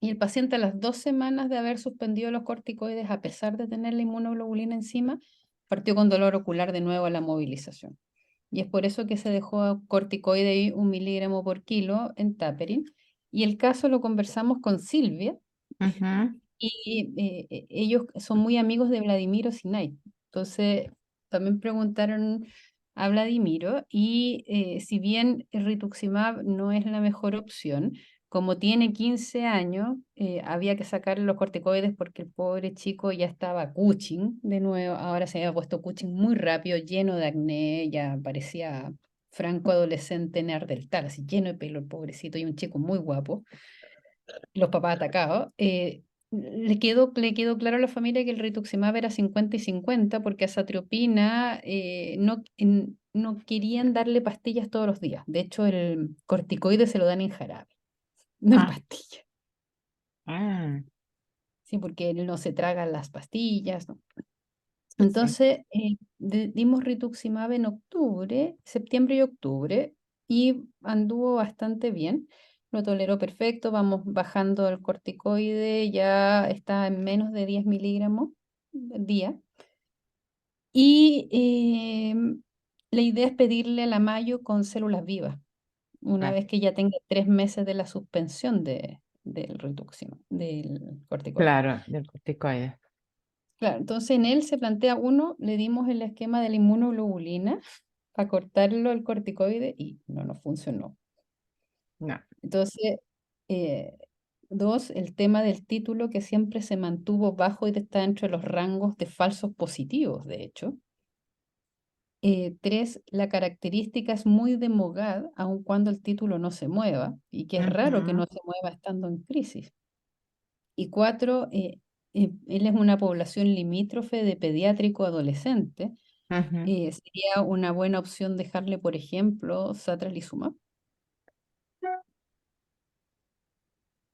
C: Y el paciente a las 2 semanas de haber suspendido los corticoides, a pesar de tener la inmunoglobulina encima, partió con dolor ocular de nuevo a la movilización. Y es por eso que se dejó corticoide y 1 miligramo por kilo en Taperin. Y el caso lo conversamos con Silvia, y ellos son muy amigos de Vladimiro Sinay. Entonces, también preguntaron a Vladimiro y si bien el rituximab no es la mejor opción, como tiene 15 años, había que sacarle los corticoides porque el pobre chico ya estaba Cushing de nuevo, ahora se había puesto Cushing muy rápido, lleno de acné, ya parecía franco adolescente neandertal, así lleno de pelo el pobrecito y un chico muy guapo, los papás atacados. Le quedó claro a la familia que el rituximab era 50 y 50 porque a azatriopina no querían darle pastillas todos los días. De hecho, el corticoide se lo dan en jarabe, no en pastilla. Sí, porque él no se traga las pastillas, ¿no? Entonces, dimos rituximab en octubre, septiembre y octubre, y anduvo bastante bien. Lo toleró perfecto, vamos bajando el corticoide, ya está en menos de 10 miligramos al día. Y la idea es pedirle la mayo con células vivas, una
A: Claro.
C: vez que ya tenga 3 meses de la suspensión del rituximab, del corticoide.
A: Claro, del corticoide.
C: Claro, entonces en él se plantea uno, le dimos el esquema de la inmunoglobulina para cortarlo el corticoide y no nos funcionó.
A: No.
C: Entonces, eh, 2, el tema del título que siempre se mantuvo bajo y está dentro de los rangos de falsos positivos, de hecho. 3, la característica es muy de Mogad, aun cuando el título no se mueva, y que es raro que no se mueva estando en crisis. Y 4, él es una población limítrofe de pediátrico adolescente. Sería una buena opción dejarle, por ejemplo, satralizumab.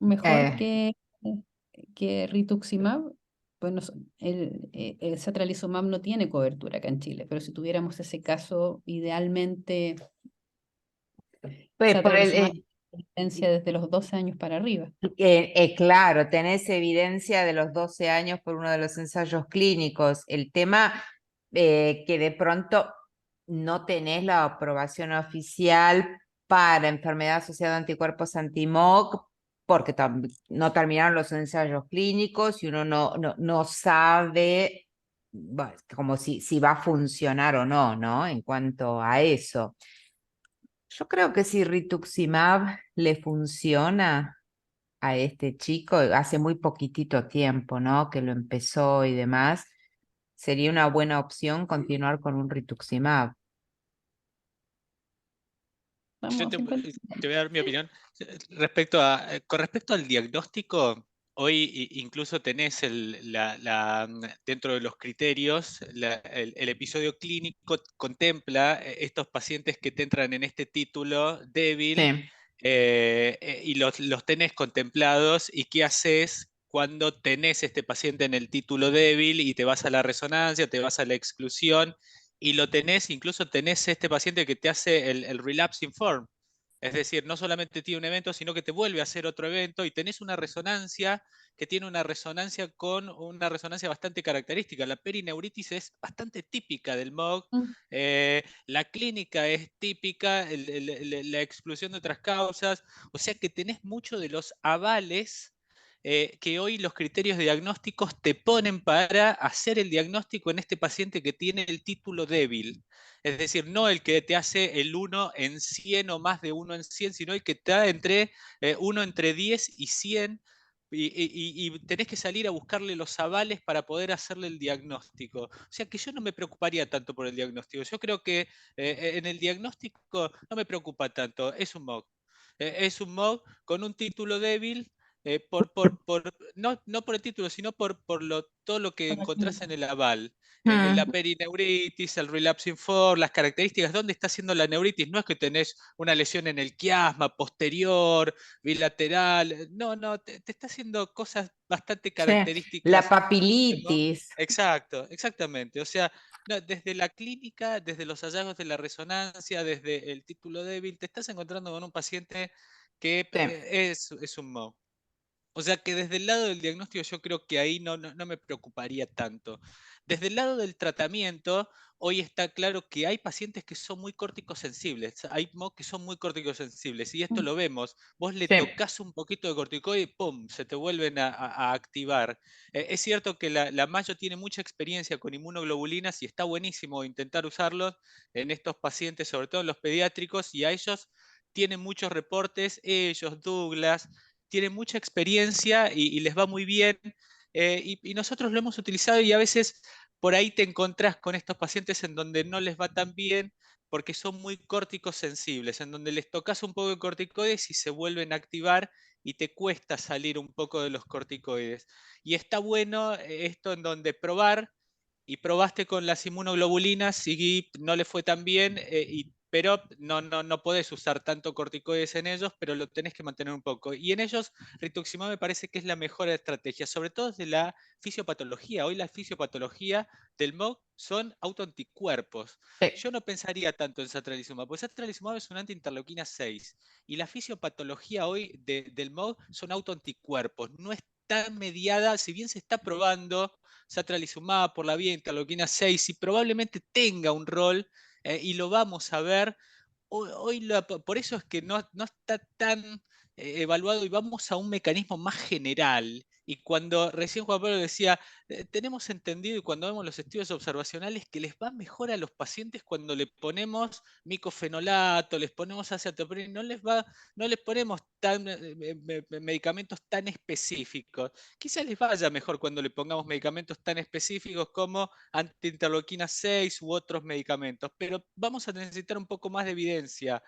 C: Mejor que rituximab. Bueno, el satralizumab no tiene cobertura acá en Chile, pero si tuviéramos ese caso, idealmente
A: Pues por
C: satralizumab tiene evidencia desde los 12 años para arriba.
A: claro, tenés evidencia de los 12 años por uno de los ensayos clínicos. El tema que de pronto no tenés la aprobación oficial para enfermedad asociada a anticuerpos anti-MOC porque no terminaron los ensayos clínicos y uno no sabe bueno, como si va a funcionar o no, ¿no? En cuanto a eso. Yo creo que si rituximab le funciona a este chico, hace muy poquitito tiempo, ¿no? Que lo empezó y demás, sería una buena opción continuar con un rituximab.
C: Vamos
D: Yo
C: a
D: te,
C: 50.
D: te voy a dar mi opinión. Con respecto al diagnóstico, hoy incluso tenés dentro de los criterios, el episodio clínico contempla estos pacientes que te entran en este título débil
A: Sí.
D: y los tenés contemplados y qué haces cuando tenés este paciente en el título débil y te vas a la resonancia, te vas a la exclusión y lo tenés, incluso tenés este paciente que te hace el relapse inform. Es decir, no solamente tiene un evento, sino que te vuelve a hacer otro evento y tenés una resonancia que tiene una resonancia con una resonancia bastante característica. La perineuritis es bastante típica del MOG, la clínica es típica, la exclusión de otras causas, o sea que tenés mucho de los avales que hoy los criterios diagnósticos te ponen para hacer el diagnóstico en este paciente que tiene el título débil. Es decir, no el que te hace el 1 en 100 o más de 1 en 100, sino el que está entre 1 entre 10 y 100, y tenés que salir a buscarle los avales para poder hacerle el diagnóstico. O sea que yo no me preocuparía tanto por el diagnóstico. Yo creo que en el diagnóstico no me preocupa tanto, es un MOG. Es un MOG con un título débil, no por el título, sino por todo lo que
C: Por la
D: encontrás
C: clínica.
D: en el aval. La
A: Mm,
D: perineuritis, el relapsing form, las características, dónde está haciendo la neuritis. No es que tenés una lesión en el quiasma posterior, bilateral. No, te está haciendo cosas bastante
A: sí. La
D: características del MOG.
A: papilitis.
D: Exacto, exactamente. O sea, no, desde la clínica, desde los hallazgos de la resonancia, desde el título débil, te estás encontrando con un paciente que
A: Sí.
D: es un MOG. O sea que desde el lado del diagnóstico yo creo que ahí no me preocuparía tanto. Desde el lado del tratamiento, hoy está claro que hay pacientes que son muy córticosensibles, hay MOC que son muy córticosensibles, y esto
C: Mm.
D: lo vemos. Vos le
A: Sí.
D: tocas un poquito de corticoide y ¡pum! Se te vuelven a activar. Es cierto que la Mayo tiene mucha experiencia con inmunoglobulinas y está buenísimo intentar usarlos en estos pacientes, sobre todo en los pediátricos, y a ellos tienen muchos reportes, ellos, Douglas, tienen mucha experiencia y les va muy bien. Y nosotros lo hemos utilizado, y a veces por ahí te encontrás con estos pacientes en donde no les va tan bien porque son muy córticos sensibles, en donde les tocas un poco de corticoides y se vuelven a activar y te cuesta salir un poco de los corticoides. Y está bueno esto en donde probar, y probaste con las inmunoglobulinas y no le fue tan bien, pero no podés usar tanto corticoides en ellos, pero lo tenés que mantener un poco. Y en ellos, rituximab me parece que es la mejor estrategia, sobre todo desde la fisiopatología. Hoy la fisiopatología del MOG son autoanticuerpos.
A: Sí.
D: Yo no pensaría tanto en satralizumab, porque satralizumab es una antiinterleuquina 6, y la fisiopatología hoy del MOG son autoanticuerpos. No está mediada, si bien se está probando satralizumab por la vía interleuquina 6 y probablemente tenga un rol, y lo vamos a ver. Hoy por eso es que no está tan evaluado, y vamos a un mecanismo más general. Y cuando recién Juan Pablo decía, tenemos entendido, y cuando vemos los estudios observacionales, que les va mejor a los pacientes cuando le ponemos micofenolato, les ponemos azathioprina, no les ponemos medicamentos tan específicos. Quizás les vaya mejor cuando le pongamos medicamentos tan específicos como antiinterleuquina 6 u otros medicamentos, pero vamos a necesitar un poco más de evidencia.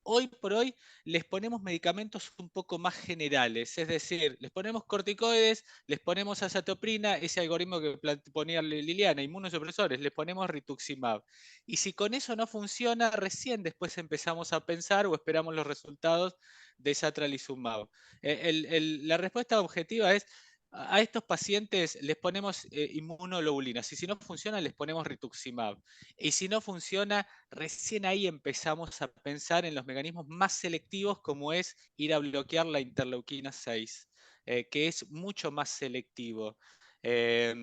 D: Hoy por hoy les ponemos medicamentos un poco más generales, es decir, les ponemos corticoides, les ponemos azathioprina, ese algoritmo que ponía Liliana, inmunosupresores, les ponemos rituximab. Y si con eso no funciona, recién después empezamos a pensar o esperamos los resultados de satralizumab. La respuesta objetiva es: a estos pacientes les ponemos inmunoglobulinas, y si no funciona les ponemos rituximab. Y si no funciona, recién ahí empezamos a pensar en los mecanismos más selectivos, como es ir a bloquear la interleuquina 6, que es mucho más selectivo. Eh,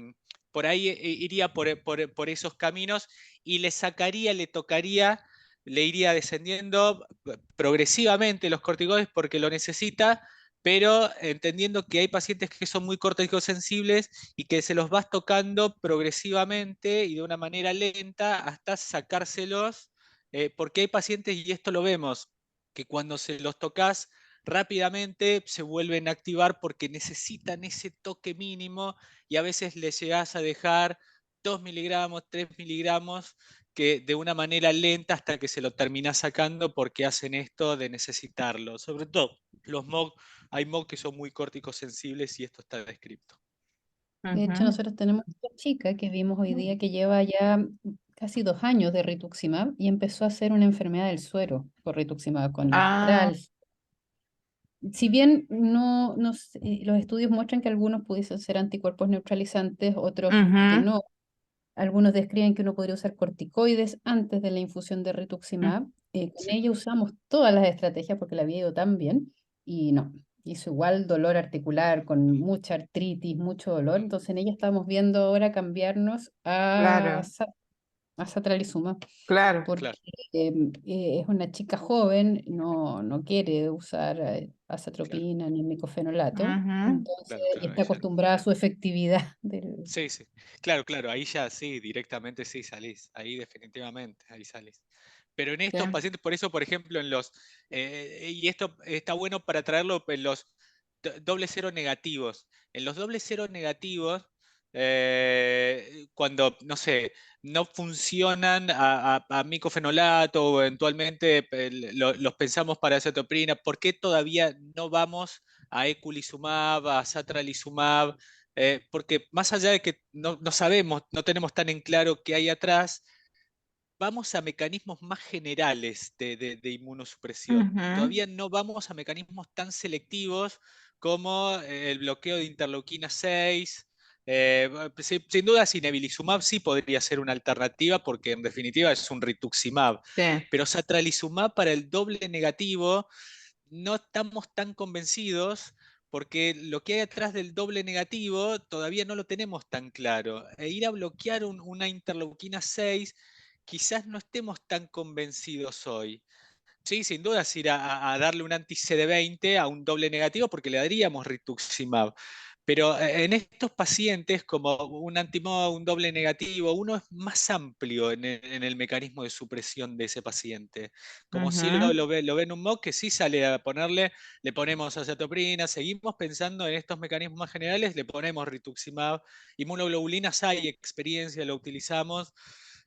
D: por ahí iría por esos caminos, y le tocaría, le iría descendiendo progresivamente los corticoides porque lo necesita, pero entendiendo que hay pacientes que son muy corticosensibles y que se los vas tocando progresivamente y de una manera lenta hasta sacárselos, porque hay pacientes, y esto lo vemos, que cuando se los tocas rápidamente se vuelven a activar porque necesitan ese toque mínimo, y a veces les llegás a dejar 2 miligramos, 3 miligramos, que de una manera lenta hasta que se lo termina sacando porque hacen esto de necesitarlo. Sobre todo los MOG, hay MOG que son muy córticos sensibles, y esto está descrito.
C: De hecho,
A: Ujú.
C: nosotros tenemos una chica que vimos hoy día que lleva ya casi 2 años de rituximab y empezó a hacer una enfermedad del suero por rituximab con
A: Ah,
C: astral. Si bien los estudios muestran que algunos pudiesen ser anticuerpos neutralizantes, otros que
A: ujú,
C: no. Algunos describen que uno podría usar corticoides antes de la infusión de
A: mm,
C: rituximab. Con
D: Sí.
C: ella usamos todas las estrategias porque le había ido tan bien y no, hizo igual dolor articular con mucha artritis, mucho dolor. Entonces en ella estamos viendo ahora cambiarnos
A: claro,
C: a satralizumab
A: claro.
C: porque
D: Claro.
C: es una chica joven, no quiere usar azatropina ni micofenolato.
A: Ujú.
C: Entonces,
D: Claro,
C: y
D: claro,
C: está
D: ahí ya.
C: acostumbrada a su efectividad del...
D: Sí, sí. Claro, claro, ahí ya sí, directamente sí salís. Ahí definitivamente, ahí salís. Pero en estos
A: Sí.
D: pacientes, por eso, por ejemplo, en los, y esto está bueno para traerlo en los doble cero negativos. En los doble cero negativos, cuando, no sé, no funcionan a micofenolato o eventualmente los pensamos para acetoprina, ¿por qué todavía no vamos a eculizumab, a satralizumab? Porque más allá de que no sabemos, no tenemos tan en claro qué hay atrás, vamos a mecanismos más generales de inmunosupresión.
A: Ujú.
D: Todavía no vamos a mecanismos tan selectivos como el bloqueo de interleuquina 6. Sin duda, Inebilizumab sí podría ser una alternativa porque en definitiva es un rituximab.
A: Sí.
D: Pero satralizumab para el doble negativo no estamos tan convencidos porque lo que hay atrás del doble negativo todavía no lo tenemos tan claro. E ir a bloquear una interleuquina 6, quizás no estemos tan convencidos hoy. Sí, sin duda es ir a darle un anti-CD20 a un doble negativo porque le daríamos rituximab. Pero en estos pacientes, como un antimod, un doble negativo, uno es más amplio en el mecanismo de supresión de ese paciente. Como si
A: Ujú.
D: lo ve en un MOC, que sí sale a ponerle, le ponemos acetoprina, seguimos pensando en estos mecanismos más generales, le ponemos rituximab, inmunoglobulinas hay experiencia, lo utilizamos,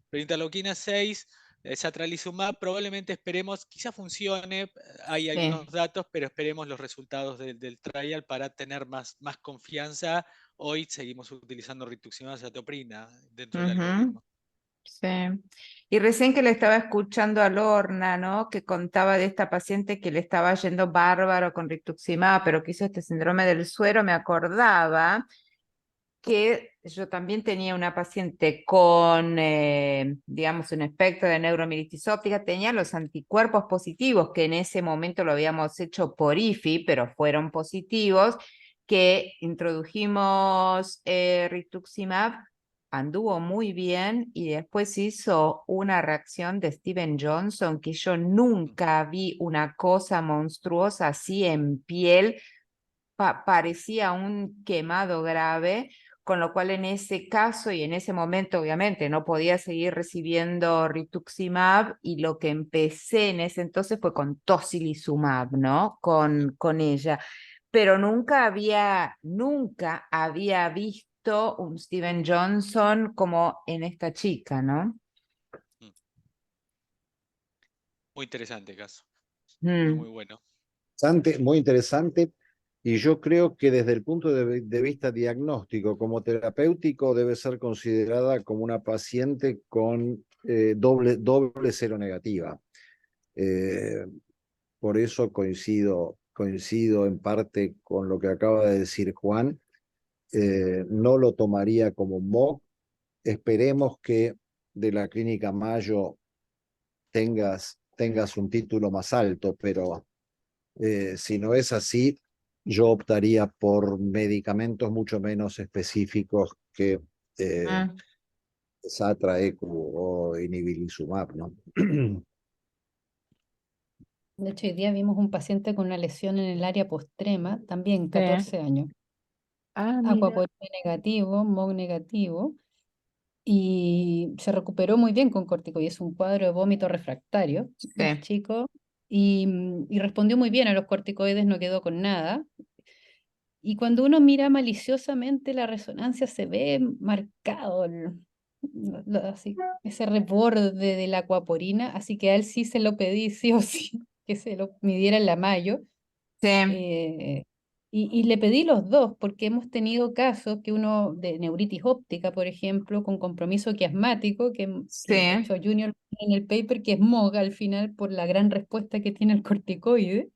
D: pero interleuquina 6 satralizumab probablemente esperemos, quizá funcione, hay algunos
A: Sí.
D: datos, pero esperemos los resultados del trial para tener más confianza. Hoy seguimos utilizando rituximab y acetoprina dentro del
A: Ujú.
D: algoritmo.
A: Sí. Y recién que le estaba escuchando a Lorna, ¿no? Que contaba de esta paciente que le estaba yendo bárbaro con rituximab, pero que hizo este síndrome del suero, me acordaba que yo también tenía una paciente con, digamos, un espectro de neuromielitis óptica, tenía los anticuerpos positivos, que en ese momento lo habíamos hecho por IFI, pero fueron positivos, que introdujimos rituximab, anduvo muy bien y después hizo una reacción de Steven Johnson que yo nunca vi una cosa monstruosa así en piel, parecía un quemado grave, con lo cual en ese caso y en ese momento obviamente no podía seguir recibiendo rituximab y lo que empecé en ese entonces fue con tocilizumab, ¿no? Con ella. Pero nunca había visto un Steven Johnson como en esta chica, ¿no?
D: Muy interesante caso.
A: Mm.
D: Muy bueno.
E: Muy interesante. Y yo creo que desde el punto de vista diagnóstico como terapéutico debe ser considerada como una paciente con doble cero negativa. Por eso coincido en parte con lo que acaba de decir Juan. No lo tomaría como MOC. Esperemos que de la clínica Mayo tengas un título más alto, pero si no es así, yo optaría por medicamentos mucho menos específicos que
A: Mm.
E: Satra, Ecu o Inibilizumab, ¿no?
C: De hecho, hoy día vimos un paciente con una lesión en el área postrema, también
A: Sí.
C: 14 años,
A: Ah, mira.
C: aquaporina negativo, MOG negativo, y se recuperó muy bien con corticoides. Es un cuadro de vómito refractario, más
A: Sí.
C: chico, y respondió muy bien a los corticoides, no quedó con nada. Y cuando uno mira maliciosamente la resonancia se ve marcado así, ese reborde de la aquaporina, así que a él sí se lo pedí sí o sí, que se lo midiera en la mayo.
A: Sí.
C: Y le pedí los dos, porque hemos tenido casos que uno de neuritis óptica, por ejemplo, con compromiso quiasmático, que de
A: Sí.
C: hecho Junior en el paper que es MOGA al final por la gran respuesta que tiene el corticoide.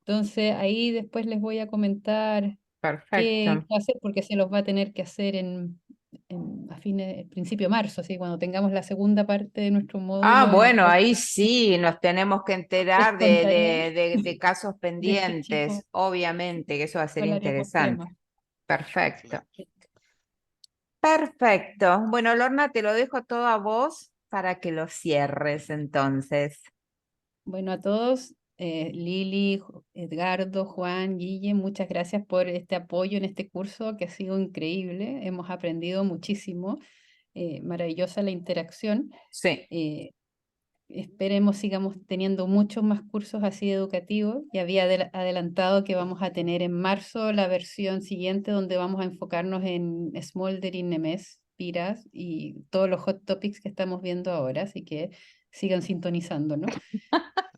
C: Entonces ahí después les voy a comentar qué
A: Perfecto.
C: hacer, porque se los va a tener que hacer a principio de marzo, así cuando tengamos la segunda parte de nuestro
A: Ah,
C: módulo
A: bueno, ahí sí nos tenemos que enterar
C: les contaré
A: de casos
C: de este chico
A: pendientes, obviamente, que eso va a ser
C: con el área
A: interesante.
C: postrema.
A: Perfecto.
D: Claro.
A: Perfecto. Bueno, Lorna, te lo dejo todo a vos para que lo cierres entonces.
C: Bueno, a todos, Lili, Edgardo, Juan, Guille, muchas gracias por este apoyo en este curso que ha sido increíble. Hemos aprendido muchísimo. Maravillosa la interacción.
A: Sí,
C: Esperemos sigamos teniendo muchos más cursos así educativos. Y había adelantado que vamos a tener en marzo la versión siguiente donde vamos a enfocarnos en Smoldering, Nemes, Piras y todos los hot topics que estamos viendo ahora, así que sigan sintonizándonos.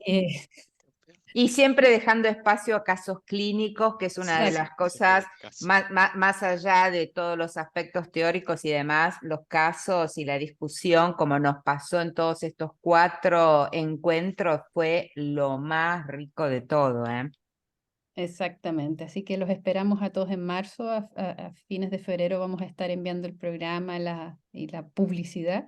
C: Eh,
A: y siempre dejando espacio a casos clínicos, que es una de
C: Exacto.
A: las cosas,
D: Caso.
A: más allá de todos los aspectos teóricos y demás, los casos y la discusión, como nos pasó en todos estos 4 encuentros, fue lo más rico de todo, ¿eh?
C: Exactamente, así que los esperamos a todos en marzo, a fines de febrero vamos a estar enviando el programa y la publicidad.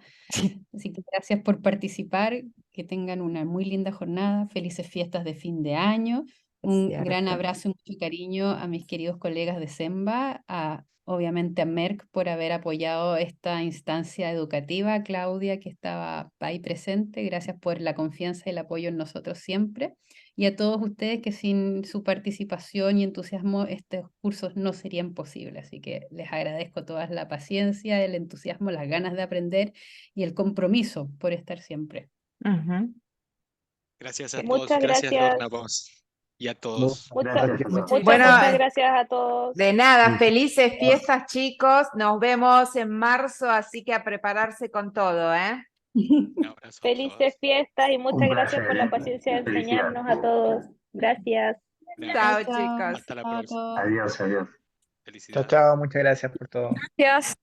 C: Así que gracias por participar, que tengan una muy linda jornada, felices fiestas de fin de año, un gran
A: Cierto.
C: abrazo y mucho cariño a mis queridos colegas de SEMBA, obviamente a Merck por haber apoyado esta instancia educativa, a Claudia que estaba ahí presente, gracias por la confianza y el apoyo en nosotros siempre. Y a todos ustedes que sin su participación y entusiasmo estos cursos no serían posibles. Así que les agradezco toda la paciencia, el entusiasmo, las ganas de aprender y el compromiso por estar siempre.
A: Ujú.
D: Gracias a
A: Sí.
D: todos.
G: Muchas
D: Gracias,
G: gracias.
D: Lorna, a vos y a todos.
F: Muchas
A: Bueno,
G: Muchas gracias a todos.
A: de nada,
E: Muchas
A: felices fiestas, chicos. Nos vemos en marzo, así que a prepararse con todo, ¿eh?
D: Un abrazo a
G: Felices
D: todos.
G: fiestas y muchas gracias por la paciencia de enseñarnos a todos. Gracias.
D: Un
A: Chao,
D: abrazo.
A: chicos.
D: Hasta la
C: Chao a
D: próxima.
C: todos.
B: Chao,
D: Felicidades.
B: chao, muchas gracias por todo.
G: Gracias.